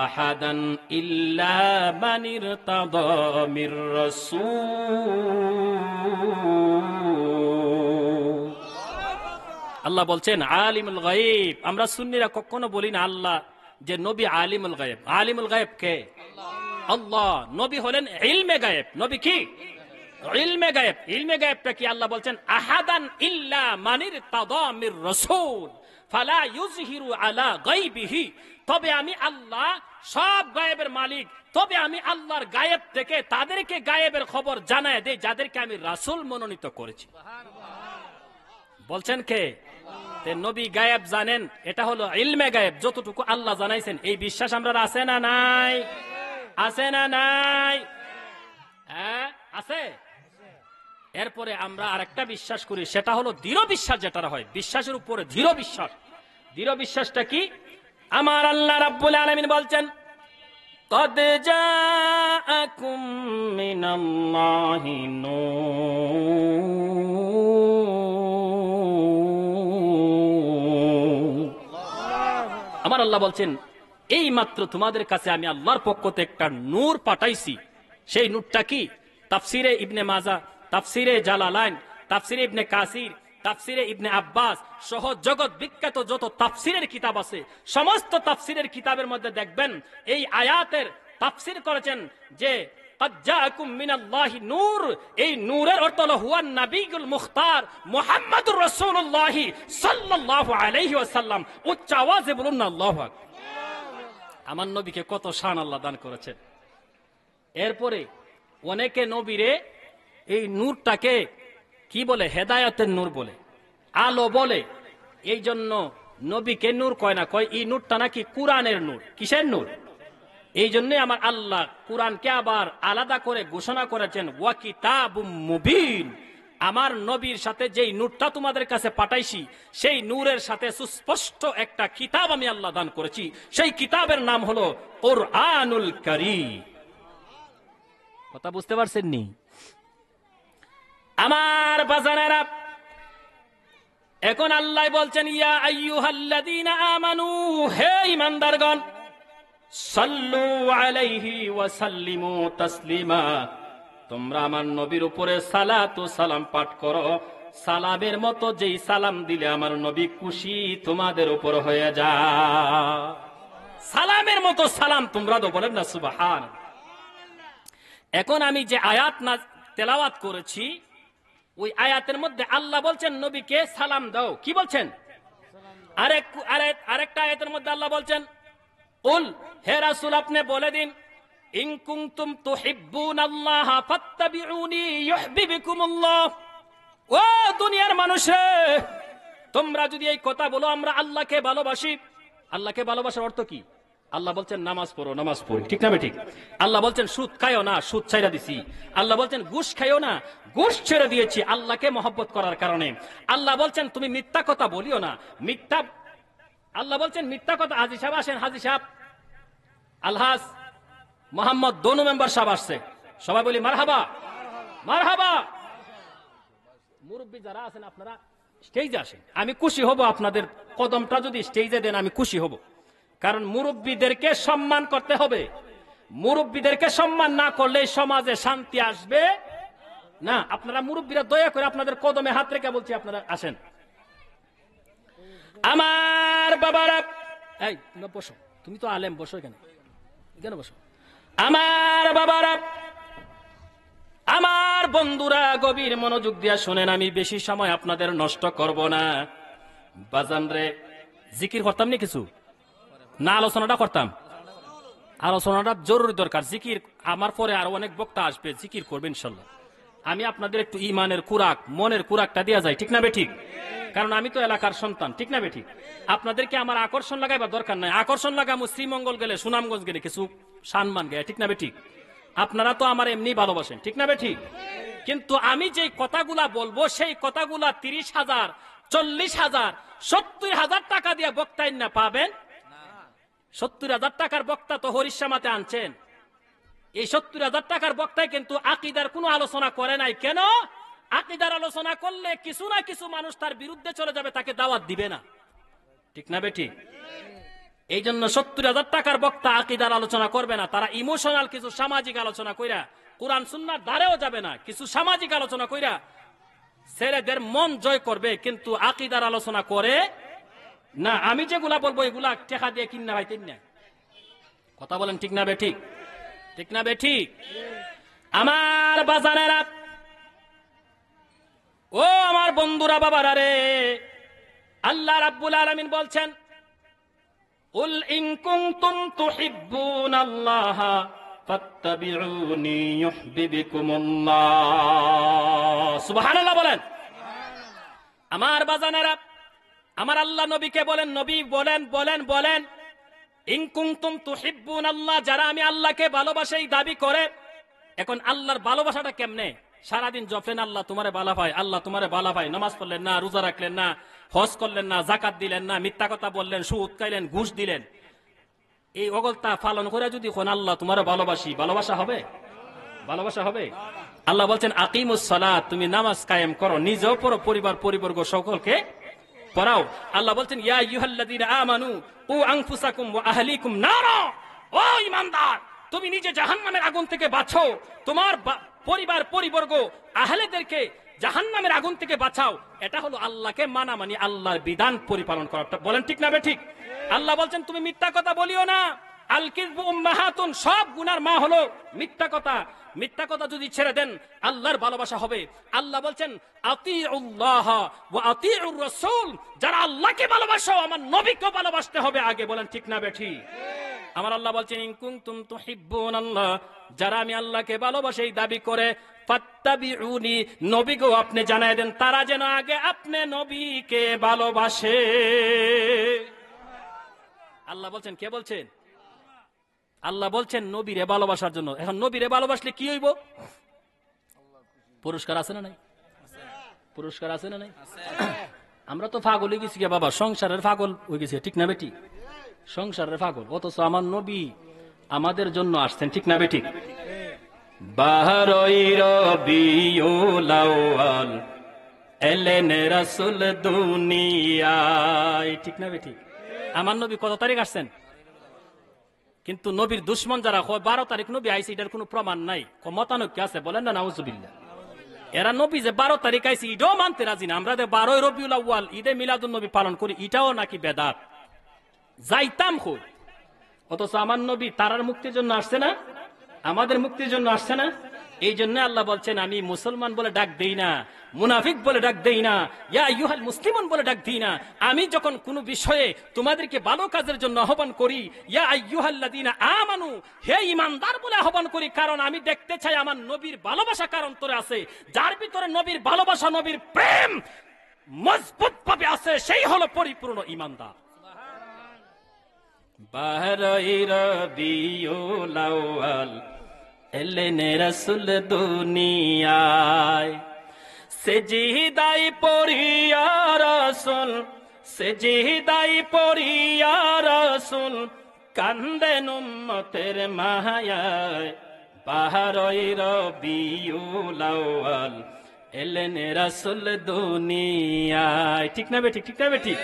আহাদান ইল্লা মান ইরতাদা মির রাসূল। আল্লাহ বলছেন আলিমুল গায়ব। আমরা সুন্নিরা কখনো বলি না আল্লাহ যে নবী আলিমুল গায়ব। আলিমুল গায়ব কে? আল্লাহ। নবী হলেন ইলমে গায়ব। নবী কি? ইলমে গায়ব। ইলমে গায়বটা কি? আল্লাহ বলছেন আহাদান ইল্লা মান ইরতাদা মির রাসূল ফালা ইউযহিরু আলা গায়বিহি। তবে আমি আল্লাহ সব গায়েবের মালিক, তবে আমি আল্লাহর গায়েব থেকে তাদেরকে গায়েবের খবর জানায় দেই যাদেরকে আমি রাসূল মনোনীত করেছি। বলছেন কে? নবী গায়েব জানেন, এটা হলো ইলমে গায়েব। যতটুকু আল্লাহ জানাইছেন, এই বিশ্বাস আমরা আছে না নাই? আছে না নাই? হ্যাঁ, আছে। এরপরে আমরা আরেকটা বিশ্বাস করি, সেটা হলো দৃঢ় বিশ্বাস। যেটা হয় বিশ্বাসের উপরে দৃঢ় বিশ্বাস। দৃঢ় বিশ্বাসটা কি? আমার আল্লাহ রাব্বুল আলামিন বলছেন, قد جاءكم من الله نور। আমার আল্লাহ বলছেন, এই মাত্র তোমাদের কাছে আমি আল্লাহর পক্ষ থেকে একটা নূর পাঠাইছি। সেই নূরটা কি? তাফসিরে ইবনে মাজা, তাফসিরে জালালাইন, তাফসিরে ইবনে কাসির, তাফসিরে ইবনে আব্বাস সহ জগৎ বিখ্যাত যত তাফসিরের কিতাব আছে, সমস্ত তাফসিরের কিতাবের মধ্যে দেখবেন এই আয়াতের তাফসির করেছেন যে قد جاءكم من الله নূর। এই নূরের অর্থ হলো হুয়ান নবিয়ুল মুখতার মুহাম্মদুর রাসূলুল্লাহ সাল্লাল্লাহু আলাইহি ওয়াসাল্লাম। উচ্চ আওয়াজে বলুন না আল্লাহু আকবার। আমার নবীকে কত শান আল্লাহ দান করেছেন। এরপরে অনেকে নবীরে এই নূরটাকে কি বলে? হেদায়েতের নূর বলে, আলো বলে। এই জন্য নবীকে নূর কয় না, কয় এই নূরটা নাকি কুরআনের নূর। কিসের নূর? এই জন্য আমার আল্লাহ কুরআনকে আবার আলাদা করে ঘোষণা করেছেন, ওয়া কিতাবুম মুবিন। আমার নবীর সাথে যেই নূরটা তোমাদের কাছে পাঠাইছি, সেই নূরের সাথে সুস্পষ্ট একটা কিতাব আমি আল্লাহ দান করেছি। সেই কিতাবের নাম হলো কুরআনুল কারীম। কথা বুঝতে পারছেন নি? আমার বাজানেরা, এখন আল্লাহ বলছেন, ইয়া আইয়ুহাল্লাযীনা আমানু, হে ঈমানদারগণ, সাল্লু আলাইহি ওয়া সাল্লিমু তাসলিমা। তোমরা আমার নবীর উপরে সালাত ও সালাম পাঠ করো। সালামের মতো যেই সালাম দিলে আমার নবী খুশি তোমাদের উপর হয়ে যায়। সালামের মতো সালাম তোমরা তো বলেন না সুবহান। এখন আমি যে আয়াত না তেলাওয়াত করেছি, ওই আয়াতের মধ্যে আল্লাহ বলছেন নবীকে সালাম দাও। কি বলছেন? আরেকটা আয়াতের মধ্যে আল্লাহ বলছেন, কুল, হে রাসূল আপনি বলে দিন, ইন কুনতুম তুহিব্বুনাল্লাহ ফাত্তাবিউনি ইউহিব্বুকুমুল্লাহ। ও দুনিয়ার মানুষ, তোমরা যদি এই কথা বলো আমরা আল্লাহকে ভালোবাসি। আল্লাহকে ভালোবাসার অর্থ কি? আল্লাহ বলছেন নামাজ পড়ো, নামাজ পড়ি, ঠিক না ঠিক? আল্লাহ বলছেন সুদ খাইও না, সুদ ছাইরা দিছি। আল্লাহ বলছেন ঘুষ খাইও না, ঘুষ ছেড়ে দিয়েছি আল্লাহকে মহব্বত করার কারণে। আল্লাহ বলছেন তুমি মিথ্যা কথা বলিও না, মিথ্যা। আল্লাহ বলছেন মিথ্যা কথা। হাজী সাহেব আসেন, হাজী সাহেব আলহাজ মোহাম্মদ দনু মেম্বার সাহেব আসছে, সবাই বলি মারহাবা, মারহাবা। মুরব্বী যারা আছেন আপনারা স্টেজে আসেন, আমি খুশি হব। আপনাদের কদমটা যদি স্টেজে দেন আমি খুশি হব, কারণ মুরব্বীদেরকে সম্মান করতে হবে। মুরব্বীদেরকে সম্মান না করলে সমাজে শান্তি আসবে না। আপনারা মুরব্বীরা দয়া করে আপনাদের কদমে হাত রেখে বলছি আপনারা আসেন। আমার বাবারা, এই তুমি বসো, তুমি তো আলেম, বসো এখানে, এখানে বসো। আমার বাবারা, আমার বন্ধুরা, গভীর মনোযোগ দিয়া শুনেন, আমি বেশি সময় আপনাদের নষ্ট করব না। বাজান রে, জিকির করতাম নি কিছু না, আলোচনাটা করতাম। আলোচনাটা জরুরি দরকার। জিকির আমার পরে আরো অনেক বক্তা আসবে, জিকির করবেন ইনশাল্লাহ। আমি আপনাদের একটু ইমানের কুরাক, মনের কুরাকটা দেওয়া যায়, ঠিক না বে ঠিক? কারণ আমি তো এলাকার সন্তান, ঠিক না বে ঠিক? আপনাদেরকে আমার আকর্ষণ লাগাইবার দরকার নাই। আকর্ষণ লাগামো শ্রীমঙ্গল গেলে, সুনামগঞ্জ গেলে কিছু সম্মান গায়ে, ঠিক না বে ঠিক? আপনারা তো আমার এমনি ভালোবাসেন, ঠিক না বে ঠিক? কিন্তু আমি যে কথাগুলা বলবো সেই কথাগুলা 30,000, 40,000, 70,000 টাকা দিয়ে বক্তাই না পাবেন। 70,000 টাকার বক্তা তো হরিশ্যামাতে আনছেন। এই 70,000 টাকার বক্তায় কিন্তু আকীদার কোনো আলোচনা করে নাই। কেন? আকীদার আলোচনা করলে কিছু না কিছু মানুষ তার বিরুদ্ধে চলে যাবে, তাকে দাওয়াত দিবে না, ঠিক না বেটি? এই জন্য 70,000 টাকার বক্তা আকীদার আলোচনা করবে না। তারা ইমোশনাল কিছু সামাজিক আলোচনা কইরা কোরআন সুন্নাহর ধারেও যাবে না, কিছু সামাজিক আলোচনা কইরা ছেলেদের মন জয় করবে, কিন্তু আকীদার আলোচনা করে না। আমি যেগুলা বলবো এগুলা টাকা দিয়ে কিনা ভাই, তিন না কথা বলেন, ঠিক না বে ঠিক? ঠিক না বে ঠিক? আমার বাজানেরা, ও আমার বন্ধুরা, বাবারা রে, আল্লাহ রাব্বুল আলামিন বলছেন, কুল ইন কুনতুম তুহিব্বুনাল্লাহ ফাত্তাবিউনি ইউহিব্বুকুমুল্লাহ। সুবহানাল্লাহ বলেন। আমার বাজানেরা, আমার আল্লাহ নবীকে বলেন, নবী বলেন বলেন বলেন, ইন কুনতুম তুহিব্বুনাল্লাহ, যারা আমি আল্লাহকে ভালোবাসি দাবি করে। এখন আল্লাহর ভালোবাসাটা কেমনে সারাদিন জপলেন আল্লাহ তোমারে বালা পায়, আল্লাহ তোমারে বালা পায়, নামাজ পড়লেন না, রোজা রাখলেন না, হজ করলেন না, জাকাত দিলেন না, মিথ্যা কথা বললেন, সুদ খাইলেন, ঘুষ দিলেন, এই অগলতা পালন করে যদি কোন আল্লাহ তোমারে ভালোবাসি, ভালোবাসা হবে? ভালোবাসা হবে? আল্লাহ বলছেন আকিমুস সালাত, তুমি নামাজ কায়েম করো, নিজেও পড়ো, পরিবার পরিবর্গ সকলকে পড়াও। আল্লাহ বলছেন ইয়া আইয়ুহাল্লাযীনা আমানু কু আনফুসাকুম ওয়া আহলিকুম নারা, ও ঈমানদার তুমি নিজে জাহান্নামের আগুন থেকে বাঁচো, তোমার পরিবার পরিবর্গ আহলেদেরকে জাহান্নামের আগুন থেকে বাঁচাও। এটা হলো আল্লাহকে মানা, মানে আল্লাহর বিধান পরিপালন করা। বলেন ঠিক না বেঠিক? আল্লাহ বলছেন তুমি মিথ্যা কথা বলিও না, আল কিযবু উম্মাহাতুন, সব গুনার মা হলো মিথ্যা কথা। মিথ্যা কথা যদি ছেড়ে দেন আল্লাহর ভালোবাসা হবে। আল্লাহ বলছেন আতিউল্লাহ ওয়া আতিউর রাসূল, যারা আল্লাহকে ভালোবাসো আমার নবীকে ভালোবাসতে হবে আগে। বলেন ঠিক না বেঠিক? আমার আল্লাহ বলছেন ইন কুনতুম তুহিব্বুনাল্লাহ, যারা আমি আল্লাহকে ভালোবাসি এই দাবি করে, ফাত্তাবিউনি, নবীকে আপনি জানায় দেন তারা যেন আগে আপনি নবীকে ভালোবাসে। আল্লাহ বলছেন, কে বলছেন? আল্লাহ বলছেন নবীরে ভালোবাসার জন্য। এখন নবীরে ভালোবাসলে কি হইব? পুরস্কার আছে না নাই? পুরস্কার আছে না নাই? আমরা তো পাগল হয়ে গেছি বাবা, সংসারের পাগল হয়ে গেছি, ঠিক না বেটি? সংসারের পাগল, অথচ আমার নবী আমাদের জন্য আসছেন, ঠিক না বেটি? বারোই রবিউল আউয়াল এলেন রাসূল দুনিয়ায়, ঠিক না বেটি? আমার নবী কত তারিখ আসছেন? কিন্তু নবীর দুশ্মন যারা 12 তারিখ নবী আইছে, এটার কোনো প্রমাণ নাই, মতানৈক্য আছে, বলেন না নাউজুবিল্লাহ। এরা নবী যে 12 তারিখ আইছে এটাও মানতে রাজি না। আমরা যে 12 রবিউল আউয়াল ঈদে মিলাদুন নবী পালন করি, এটাও নাকি বেদাত, যাইতাম কই। অথচ আমার নবী তারার মুক্তির জন্য আসছে না, আমাদের মুক্তির জন্য আসছে না। এই জন্য আল্লাহ বলছেন আমি মুসলমান বলে ডাক দেই না, মুনাফিক বলে ডাক দেই না, ইয়া আইয়ুহাল মুসলিমুন বলে ডাক দিই না। আমি যখন কোনো বিষয়ে তোমাদেরকে ভালো কাজের জন্য আহ্বান করি, ইয়া আইয়ুহাল্লাযীনা আমানু, হে ঈমানদার বলে আহ্বান করি, কারণ আমি দেখতে চাই আমার নবীর ভালোবাসা কার অন্তরে আছে। যার ভিতরে নবীর ভালোবাসা, নবীর প্রেম মজবুত ভাবে আছে, সেই হলো পরিপূর্ণ ঈমানদার। বারোই রবিউল আউয়াল এলেন রাসূল দুনিয়ায়, সেজদাই পড়িয়া রাসূল, সেজদাই পড়িয়া রাসূল কান্দেন উম্মতের মায়ায়। বারোই রবিউল আউয়াল এলেন রাসূল দুনিয়ায়, ঠিক না বেটি? ঠিক না বেটি?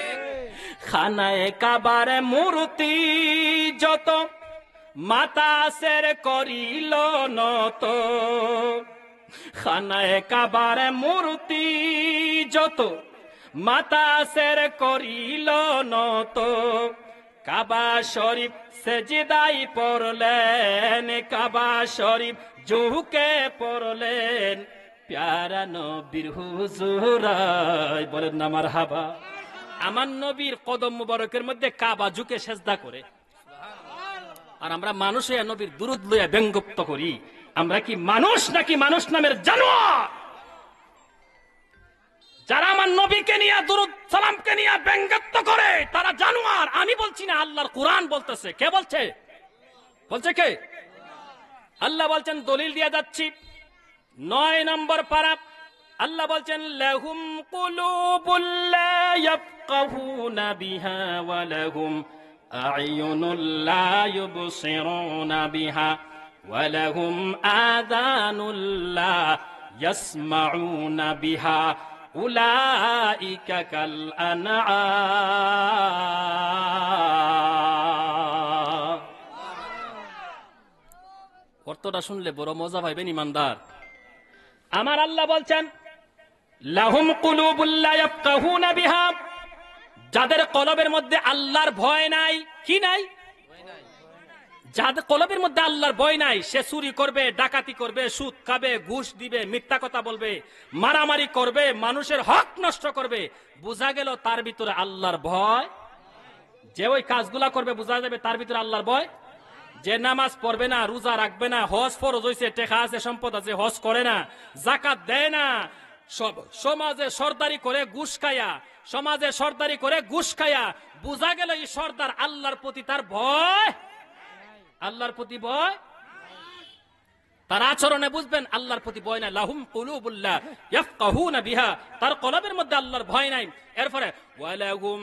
খানায়ে কাবার মূর্তি যত মাতাসের করিল নত, খানায়ে কাবার মূর্তি যত মাতাসের করিল নত, কাবা শরীফ সেজদাই পড়লেন, কাবা শরীফ ঝুঁকে পড়লেন, প্যারা নবীর হুজুরায়, বলেন না মারহাবা। আমার নবীর কদম মুবারকের মধ্যে কাবা ঝুঁকে সেজদা করে, আর আমরা মানুষ হইয়া নবীর দুরূদ লইয়া ব্যঙ্গোক্ত করি। আমরা কি মানুষ নাকি মানুষ নামের জানোয়ার? যারা আমার নবীকে নিয়ে দুরূদ সালামকে নিয়ে ব্যঙ্গোক্ত করে তারা জানোয়ার। আমি বলছি না, আল্লাহর কুরআন বলতেছে। কে বলছে? বলছে কে? আল্লাহ বলছেন, দলিল দিয়ে যাচ্ছি 9 নম্বর পারা। আল্লাহ বলছেন লাহুম কুলুবুল লা ইয়াফকাহুনা বিহা ওয়া লাহুম আ'য়ুনুল লা ইউবসিরুনা বিহা ওয়া লাহুম আযানুল লা ইয়াসমাউনা বিহা উলাইকা কাল আনআম। অর্থটা শুনলে বড় মজা পাইবেন ইমানদার। আমার আল্লাহ বলছেন লাহুম কুলুবুল লা ইয়াফকাহুনা বিহা, যাদের কলবের মধ্যে আল্লাহর ভয় নাই। কি নাই? যাদের কলবের মধ্যে আল্লাহর ভয় নাই, সে চুরি করবে, ডাকাতি করবে, সুদ খাবে, ঘুষ দিবে, মিথ্যা কথা বলবে, মারামারি করবে, মানুষের হক নষ্ট করবে। বোঝা গেল তার ভিতরে আল্লাহর ভয়। যে ওই কাজগুলা করবে বোঝা যাবে তার ভিতরে আল্লাহর ভয়। যে নামাজ পড়বে না, রোজা রাখবে না, হজ ফরজ হইছে, টাকা আছে, সম্পদ আছে, হজ করে না, যাকাত দেয় না, সমাজে সরদারি করে ঘুষ খায়া, সমাজে সরদারি করে ঘুষ খায়া, বোঝা গেল এই সর্দার আল্লাহর প্রতি তার ভয়, আল্লাহর প্রতি ভয়। তার আচরণে বুঝবেন আল্লাহর প্রতি ভয় নাই। লাহুম কুলুবুল্লাহ ইয়াফকাহুনা বিহা, তার কলবের মধ্যে আল্লাহর ভয় নাই। এরপরে ওয়ালাহুম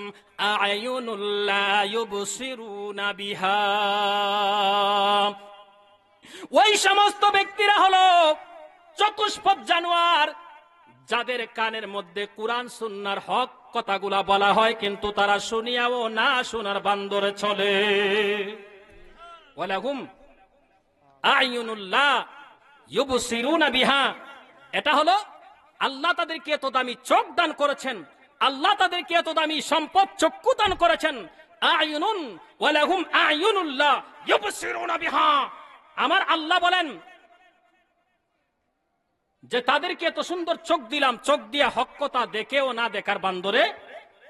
আ'য়ুনুল্লা ইউবসিরুনা বিহা, ওই সমস্ত ব্যক্তিরা হলো চতুষ্পদ জানোয়ার যাদের কানের মধ্যে কোরআন সুন্নাহর হক কথাগুলা বলা হয় কিন্তু তারা শুনিয়াও না শোনার বান্দরে চলে। ওয়ালাহুম আ'য়ুনুল্লাহ ইউবসিরুনা বিহা, এটা হলো আল্লাহ তাদেরকে এত দামি চোখ দান করেছেন, আল্লাহ তাদেরকে এত দামি সম্পদ চক্ষু দান করেছেন। আ'য়ুনুন ওয়ালাহুম আ'য়ুনুল্লাহ ইউবসিরুনা বিহা, আমার আল্লাহ বলেন যে তাদেরকে এত সুন্দর চোখ দিলাম, চোখ দিয়ে হক কথা দেখেও না দেখার বান্দরে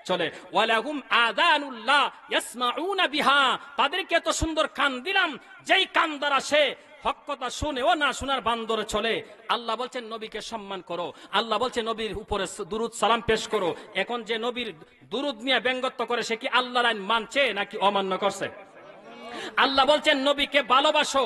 চলে। ওয়ালাহুম আযানুল্লাহ ইয়াসমাউনা বিহা, তাদেরকে এত সুন্দর কান দিলাম যেই কান দ্বারা সে হক কথা শুনেও না শোনার বান্দরে চলে। আল্লাহ বলছেন নবীকে সম্মান করো, আল্লাহ বলছে নবীর উপরে দুরুদ সালাম পেশ করো। এখন যে নবীর দুরুদ নিয়ে ব্যঙ্গত্ব করে সে কি আল্লাহর আইন মানছে নাকি অমান্য করছে? আল্লাহ বলছেন নবীকে ভালোবাসো,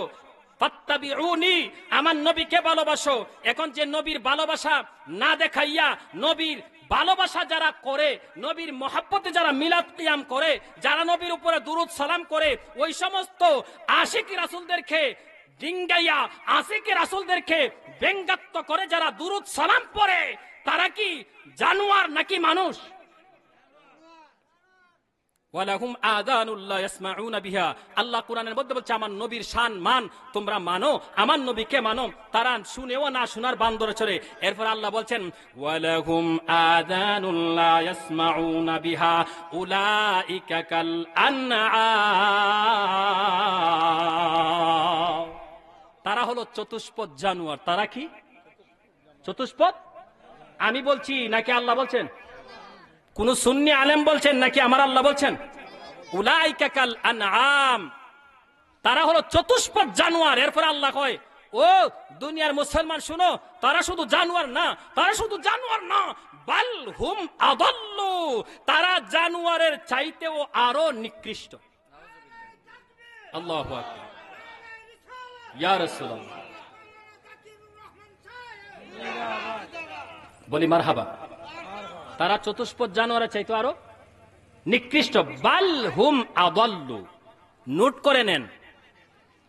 ফাত্তাবিউনি, আমার নবীকে ভালোবাসো। এখন যে নবীর ভালোবাসা না দেখাইয়া নবীর ভালোবাসা যারা করে, নবীর মহাব্বতে যারা মিলাদ কিয়াম করে, যারা নবীর উপরে দুরুদ সালাম করে, ওই সমস্ত আশিকি রাসূলদেরকে ডিঙ্গাইয়া আশিকি রাসূলদেরকে ব্যঙ্গাত্ব করে যারা দুরুদ সালাম পড়ে, তারা কি জানোয়ার নাকি মানুষ? ওয়ালাহুম আযানুল্লাহ ইয়াসমাউনা বিহা, আল্লাহ কোরআনের মধ্যে বলছে আমার নবীর শান মান তোমরা মানো, আমার নবীকে মানো, তারা শুনেও না শোনার বান্দরে চলে। এরপর আল্লাহ বলছেন ওয়ালাহুম আযানুল্লাহ ইয়াসমাউনা বিহা উলাইকা কাল আনআম, তারা হলো চতুষ্পদ জানোয়ার। তারা কি চতুষ্পদ? আমি বলছি নাকি আল্লাহ বলছেন? কোন সুন্নি আলেম বলছেন নাকি আমার আল্লাহ বলছেন? উলাইকা কাল আনআম, তারা হলো চতুষ্পদ জানোয়ার। এরপর আল্লাহ কয় ও দুনিয়ার মুসলমান শুনো, তারা শুধু জানোয়ার না, তারা শুধু জানোয়ার না, বাল হুম আদাল্লু, তারা জানোয়ারের চাইতেও আরো নিকৃষ্ট। আল্লাহু আকবার, ইয়া রাসূলুল্লাহ, বলি মারহাবা। তারা চতুষ্পদ জানোয়ারের চাইতে আরো নিকৃষ্ট। বাল হুম আদাল্লু, নোট করে নেন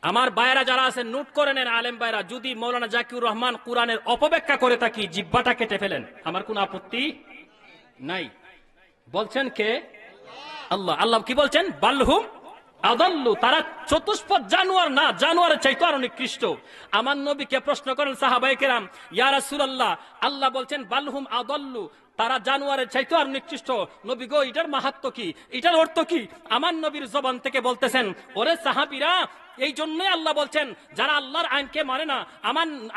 আমার ভাইরা যারা আছেন, নোট করে নেন আলেম ভাইরা। যদি মৌলানা জাকিউর রহমান কোরআনের অপব্যাখ্যা করে থাকি জিহ্বাটা কেটে ফেলেন, আমার কোনো আপত্তি নাই। বলছেন কে? আল্লাহ। আল্লাহ কি বলছেন? বাল হুম আদাল্লু, তারা চতুষ্পদ জানোয়ার না, জানোয়ারের চাইতে আরো নিকৃষ্ট। আমার নবীকে প্রশ্ন করেন সাহাবায়ে কেরাম, ইয়া রাসূলুল্লাহ, আল্লাহ বলছেন বালহুম আদাল্লু, তারা জানোয়ারের চাইতে আর নিকৃষ্ট, নবী গো এটার মাহাত্ম্য কি, এটার অর্থ কি? আমার নবীর জবান থেকে বলতেছেন ওরে সাহাবীরা, এই জন্যই আল্লাহ বলছেন যারা আল্লাহর আইনকে মানে না,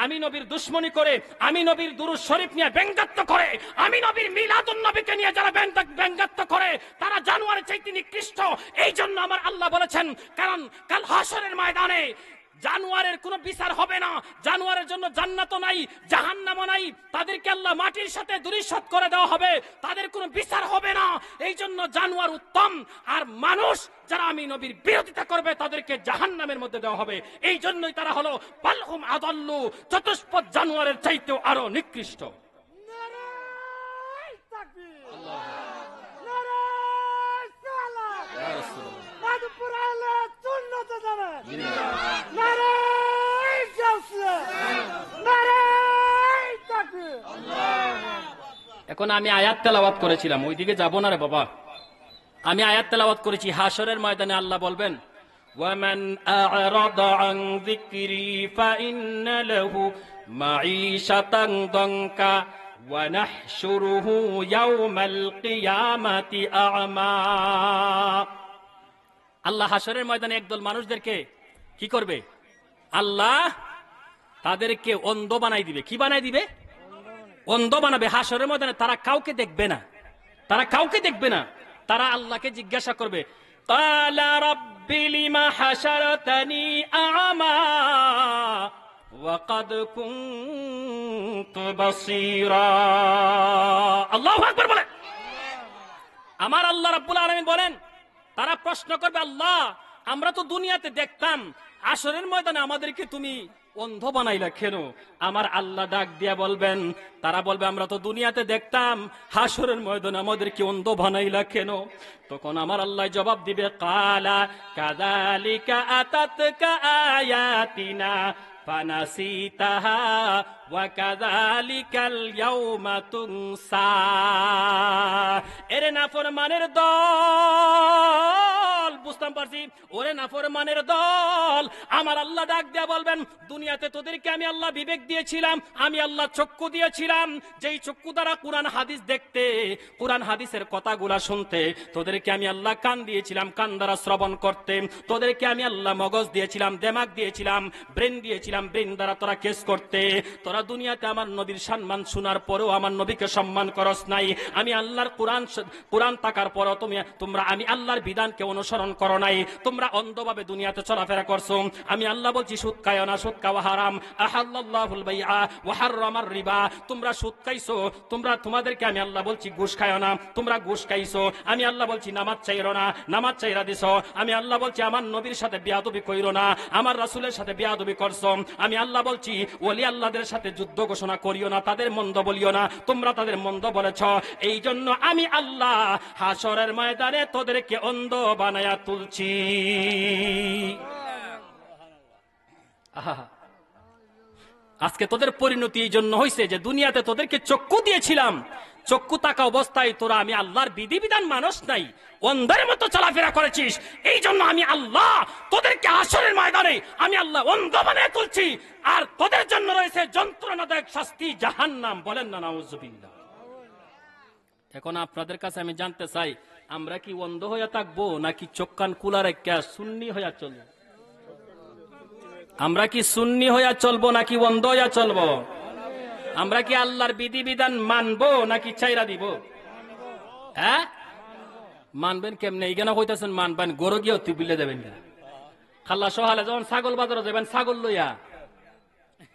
আমি নবীর দুশ্মনী করে, আমি নবীর দুরূদ শরীফ নিয়ে ব্যঙ্গাত্ব করে, আমি নবীর মিলাদুন নবীকে নিয়ে যারা ব্যঙ্গাত্ব করে, তারা জানোয়ারের চাইতে নিকৃষ্ট। এই জন্য আমার আল্লাহ বলেছেন, কারণ কাল হাশরের ময়দানে জানোয়ারের কোনো বিচার হবে না, জানোয়ারের জন্য জান্নাতও নাই, জাহান্নামও নাই, তাদেরকে আল্লাহ মাটির সাথে ধূলিসাৎ করে দেওয়া হবে, তাদের কোনো বিচার হবে না। এই জন্য জানোয়ার উত্তম, আর মানুষ যারা আমি নবীর বিরোধিতা করবে তাদেরকে জাহান্নামের মধ্যে দেওয়া হবে। এই জন্যই তারা হলো বালহুম আদাল্লু, চতুষ্পদ জানোয়ারের চাইতেও আরো নিকৃষ্ট। নারায়ে তাকবীর, নারায়ে সালাত, ইয়া রাসূলুল্লাহ, মাদপুর আহলে সুন্নাত জামাত, নারায়ে গাউসিয়া, নারায়ে তাকবীর। এখন আমি আয়াত তেলাওয়াত করেছিলাম, ওইদিকে যাব না রে বাবা। আমি আয়াত তেলাওয়াত করেছি, হাশরের ময়দানে আল্লাহ বলবেন ওয়ামান আ'রাদা আন যিকরি ফাইন্না লাহু মাঈশাতান দানকা ওয়া নাহশুরুহু ইয়াওমাল কিয়ামাতি আ'মা। আল্লাহ হাশরের ময়দানে একদল মানুষদেরকে কি করবে? আল্লাহ তাদেরকে অন্ধ বানাই দিবে। কি বানাই দিবে? অন্ধ বানাবে। হাশরের ময়দানে তারা কাউকে দেখবে না, তারা কাউকে দেখবে না। তারা আল্লাহকে জিজ্ঞাসা করবে, ক্বালা রাব্বি লিমা হাশারতানি আ'মা ওয়া ক্বাদ কুনতু বাসীরা। আল্লাহু আকবার বলে। আমার আল্লাহ রাব্বুল আলামিন বলেন, তারা প্রশ্ন করবে, আল্লাহ আমরা তো দুনিয়াতে দেখতাম, হাশরের ময়দানে আমাদেরকে তুমি অন্ধ বানাইলা কেন? আমার আল্লাহ ডাক দিয়া বলবেন, তারা বলবে আমরা তো দুনিয়াতে দেখতাম, হাসরের ময়দানে আমাদেরকে অন্ধ বানাইলা কেন? তখন আমার আল্লাহ জবাব দিবে, কালা কাযালিকা আতাতকা আয়াতিনা ফানাসিতাহা ওয়া কাযালিকাল ইয়াউমা তুনসা। এরে নাফরমানের দল, বুঝতাম পারছি, ওরে নাফরমানের দল, আমার আল্লাহ ডাক দেয়া বলবেন, দুনিয়াতে তোদেরকে আমি আল্লাহ বিবেক দিয়েছিলাম, আমি আল্লাহ চক্ষু দিয়েছিলাম, যেই চক্ষু দ্বারা কোরআন হাদিস দেখতে, কোরআন হাদিসের কথাগুলা শুনতে। তোদেরকে আমি আল্লাহ কান দিয়েছিলাম, কান দ্বারা শ্রবণ করতে। তোদেরকে আমি আল্লাহ মগজ দিয়েছিলাম, দিমাগ দিয়েছিলাম, ব্রেন দিয়েছিলাম, ব্রেন দ্বারা তোরা কেস করতে। তোরা দুনিয়াতে আমার নবীর সম্মান শোনার পরেও আমার নবীকে সম্মান করস নাই। আমি আল্লাহর কোরআন থাকার পরও তোমরা আমি আল্লাহর বিধানকে অনুসরণ করো নাই। তোমরা অন্ধভাবে দুনিয়াতে চলাফেরা করছো। আমি আল্লাহ বলছি সুদ খায়ও না, সুদ খাওয়া হারাম। আহাল্লাহুল বাইআ ওয়া হাররামার রিবা। তোমরা সুদ খাইছো, তোমাদেরকে আমি আল্লাহ বলছি ঘুষ খায়ও না, তোমরা ঘুষ খাইছো। আমি আল্লাহ বলছি নামাজ চাইরো না, নামাজ চাইরা দিছো। আমি আল্লাহ বলছি আমার নবীর সাথে বেয়াদবি কইরো না, আমার রাসূলের সাথে বেয়াদবি করছো। আমি আল্লাহ বলছি ওলি আল্লাহদের সাথে যুদ্ধ ঘোষণা করিও না, তাদের মন্দ বলিও না, তোমরা তাদের মন্দ বলেছ। এই জন্য আমি আল্লাহ হাসরের ময়দানে তোদেরকে অন্ধ বানায়া তুলছি। আজকে তোদের পরিণতি এই জন্য হয়েছে যে দুনিয়াতে তোদেরকে চক্ষু দিয়েছিলাম, চক্ষু থাকা অবস্থায় তোরা আমি আল্লাহর বিধিবিধান মানুষ নাই, অন্ধের মতো চলাফেরা করেছিস। এই জন্য আমি আল্লাহ তোদেরকে হাসরের ময়দানে আমি আল্লাহ অন্ধ বানিয়ে তুলছি। আর তোদের জন্য রয়েছে যন্ত্রণাদায়ক শাস্তি, জাহান্নাম। বলেন না নাউযুবিল্লাহ। এখন আপনাদের কাছে আমি জানতে চাই, আমরা কি অন্ধ হয়ে থাকবো নাকি চোখ কান খোলা রেখে সুন্নি হইয়া চলবো? আমরা কি সুন্নি হইয়া চলবো নাকি অন্ধ হইয়া চলবো? আমরা কি আল্লাহর বিধিবিধান মানবো নাকি ছাইরা দিব? হ্যাঁ, মানবেন কেমনে? এই কেন কইতাছেন মানবেন? গরু গিয়ে তুই বিলে দেবেন না। খাল্লা সহালে যখন ছাগল বাজারে যাবেন ছাগল লইয়া,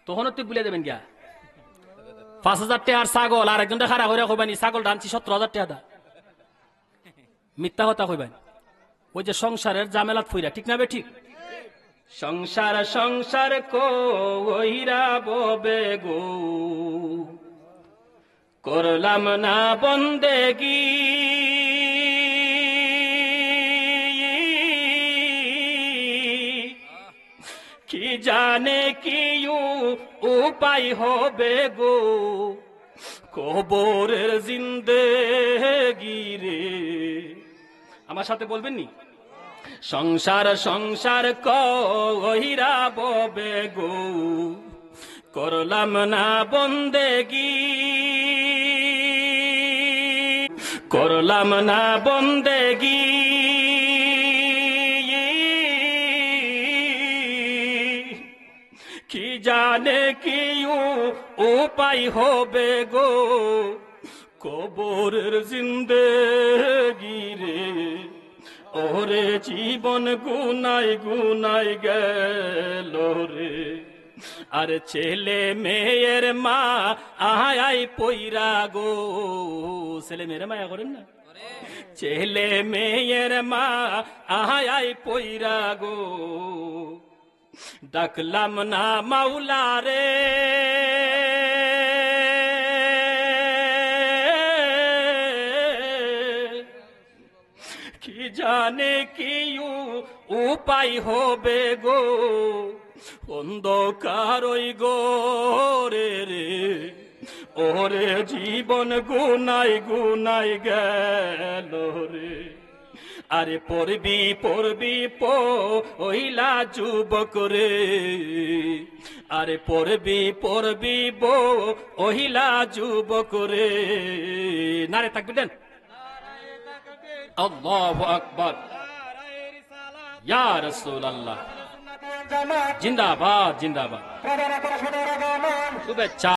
তখন তুই বিলে দেবেন গিয়া 5,000 টাকার ছাগল, আর একজন খারাপ হইয়া কইবেন ছাগল ডানছি 17,000 টাকা দা। মিথ্যা কথা কইবেন। ওই যে সংসারের জামেলাত ফইরা, ঠিক না বে ঠিক? সংসার সংসার কইরা ববে গো, করলাম না বন্দেগি। কি জানে কি উপায় হবে গো, কবরের জিন্দেগি রে। আমার সাথে বলবেন নি? সংসার সংসার কইরা ববে গো, করলাম না বন্দেগি, করলাম না বন্দেগি। কি জানে কি উপায় হবে গো, কবরের জিন্দেগি রে। ওরে জীবন গুনাই গুনাই গেল রে। আর ছেলে মেয়ের মা আহাই পইরা গো, ছেলে মেয়ের মায়া করেন না? ছেলে মেয়ের মা আহাই পইরা গো, ডাকলাম না মাওলা রে। কি জানে কি উপায় হবে গো, অন্ধকার ওই গোরে রে। ওরে জীবন গুনাই গুনাই গেল রে। আরে পড়বি পড়বি পইলা যুবক রে, আরে পড়বি পড়বি ওহিলা যুবক রে। নারে তাকবীর দেন। আল্লাহু আকবার, ইয়া রাসূলুল্লাহ। জিন্দাবাদ জিন্দাবাদ। শুভেচ্ছা।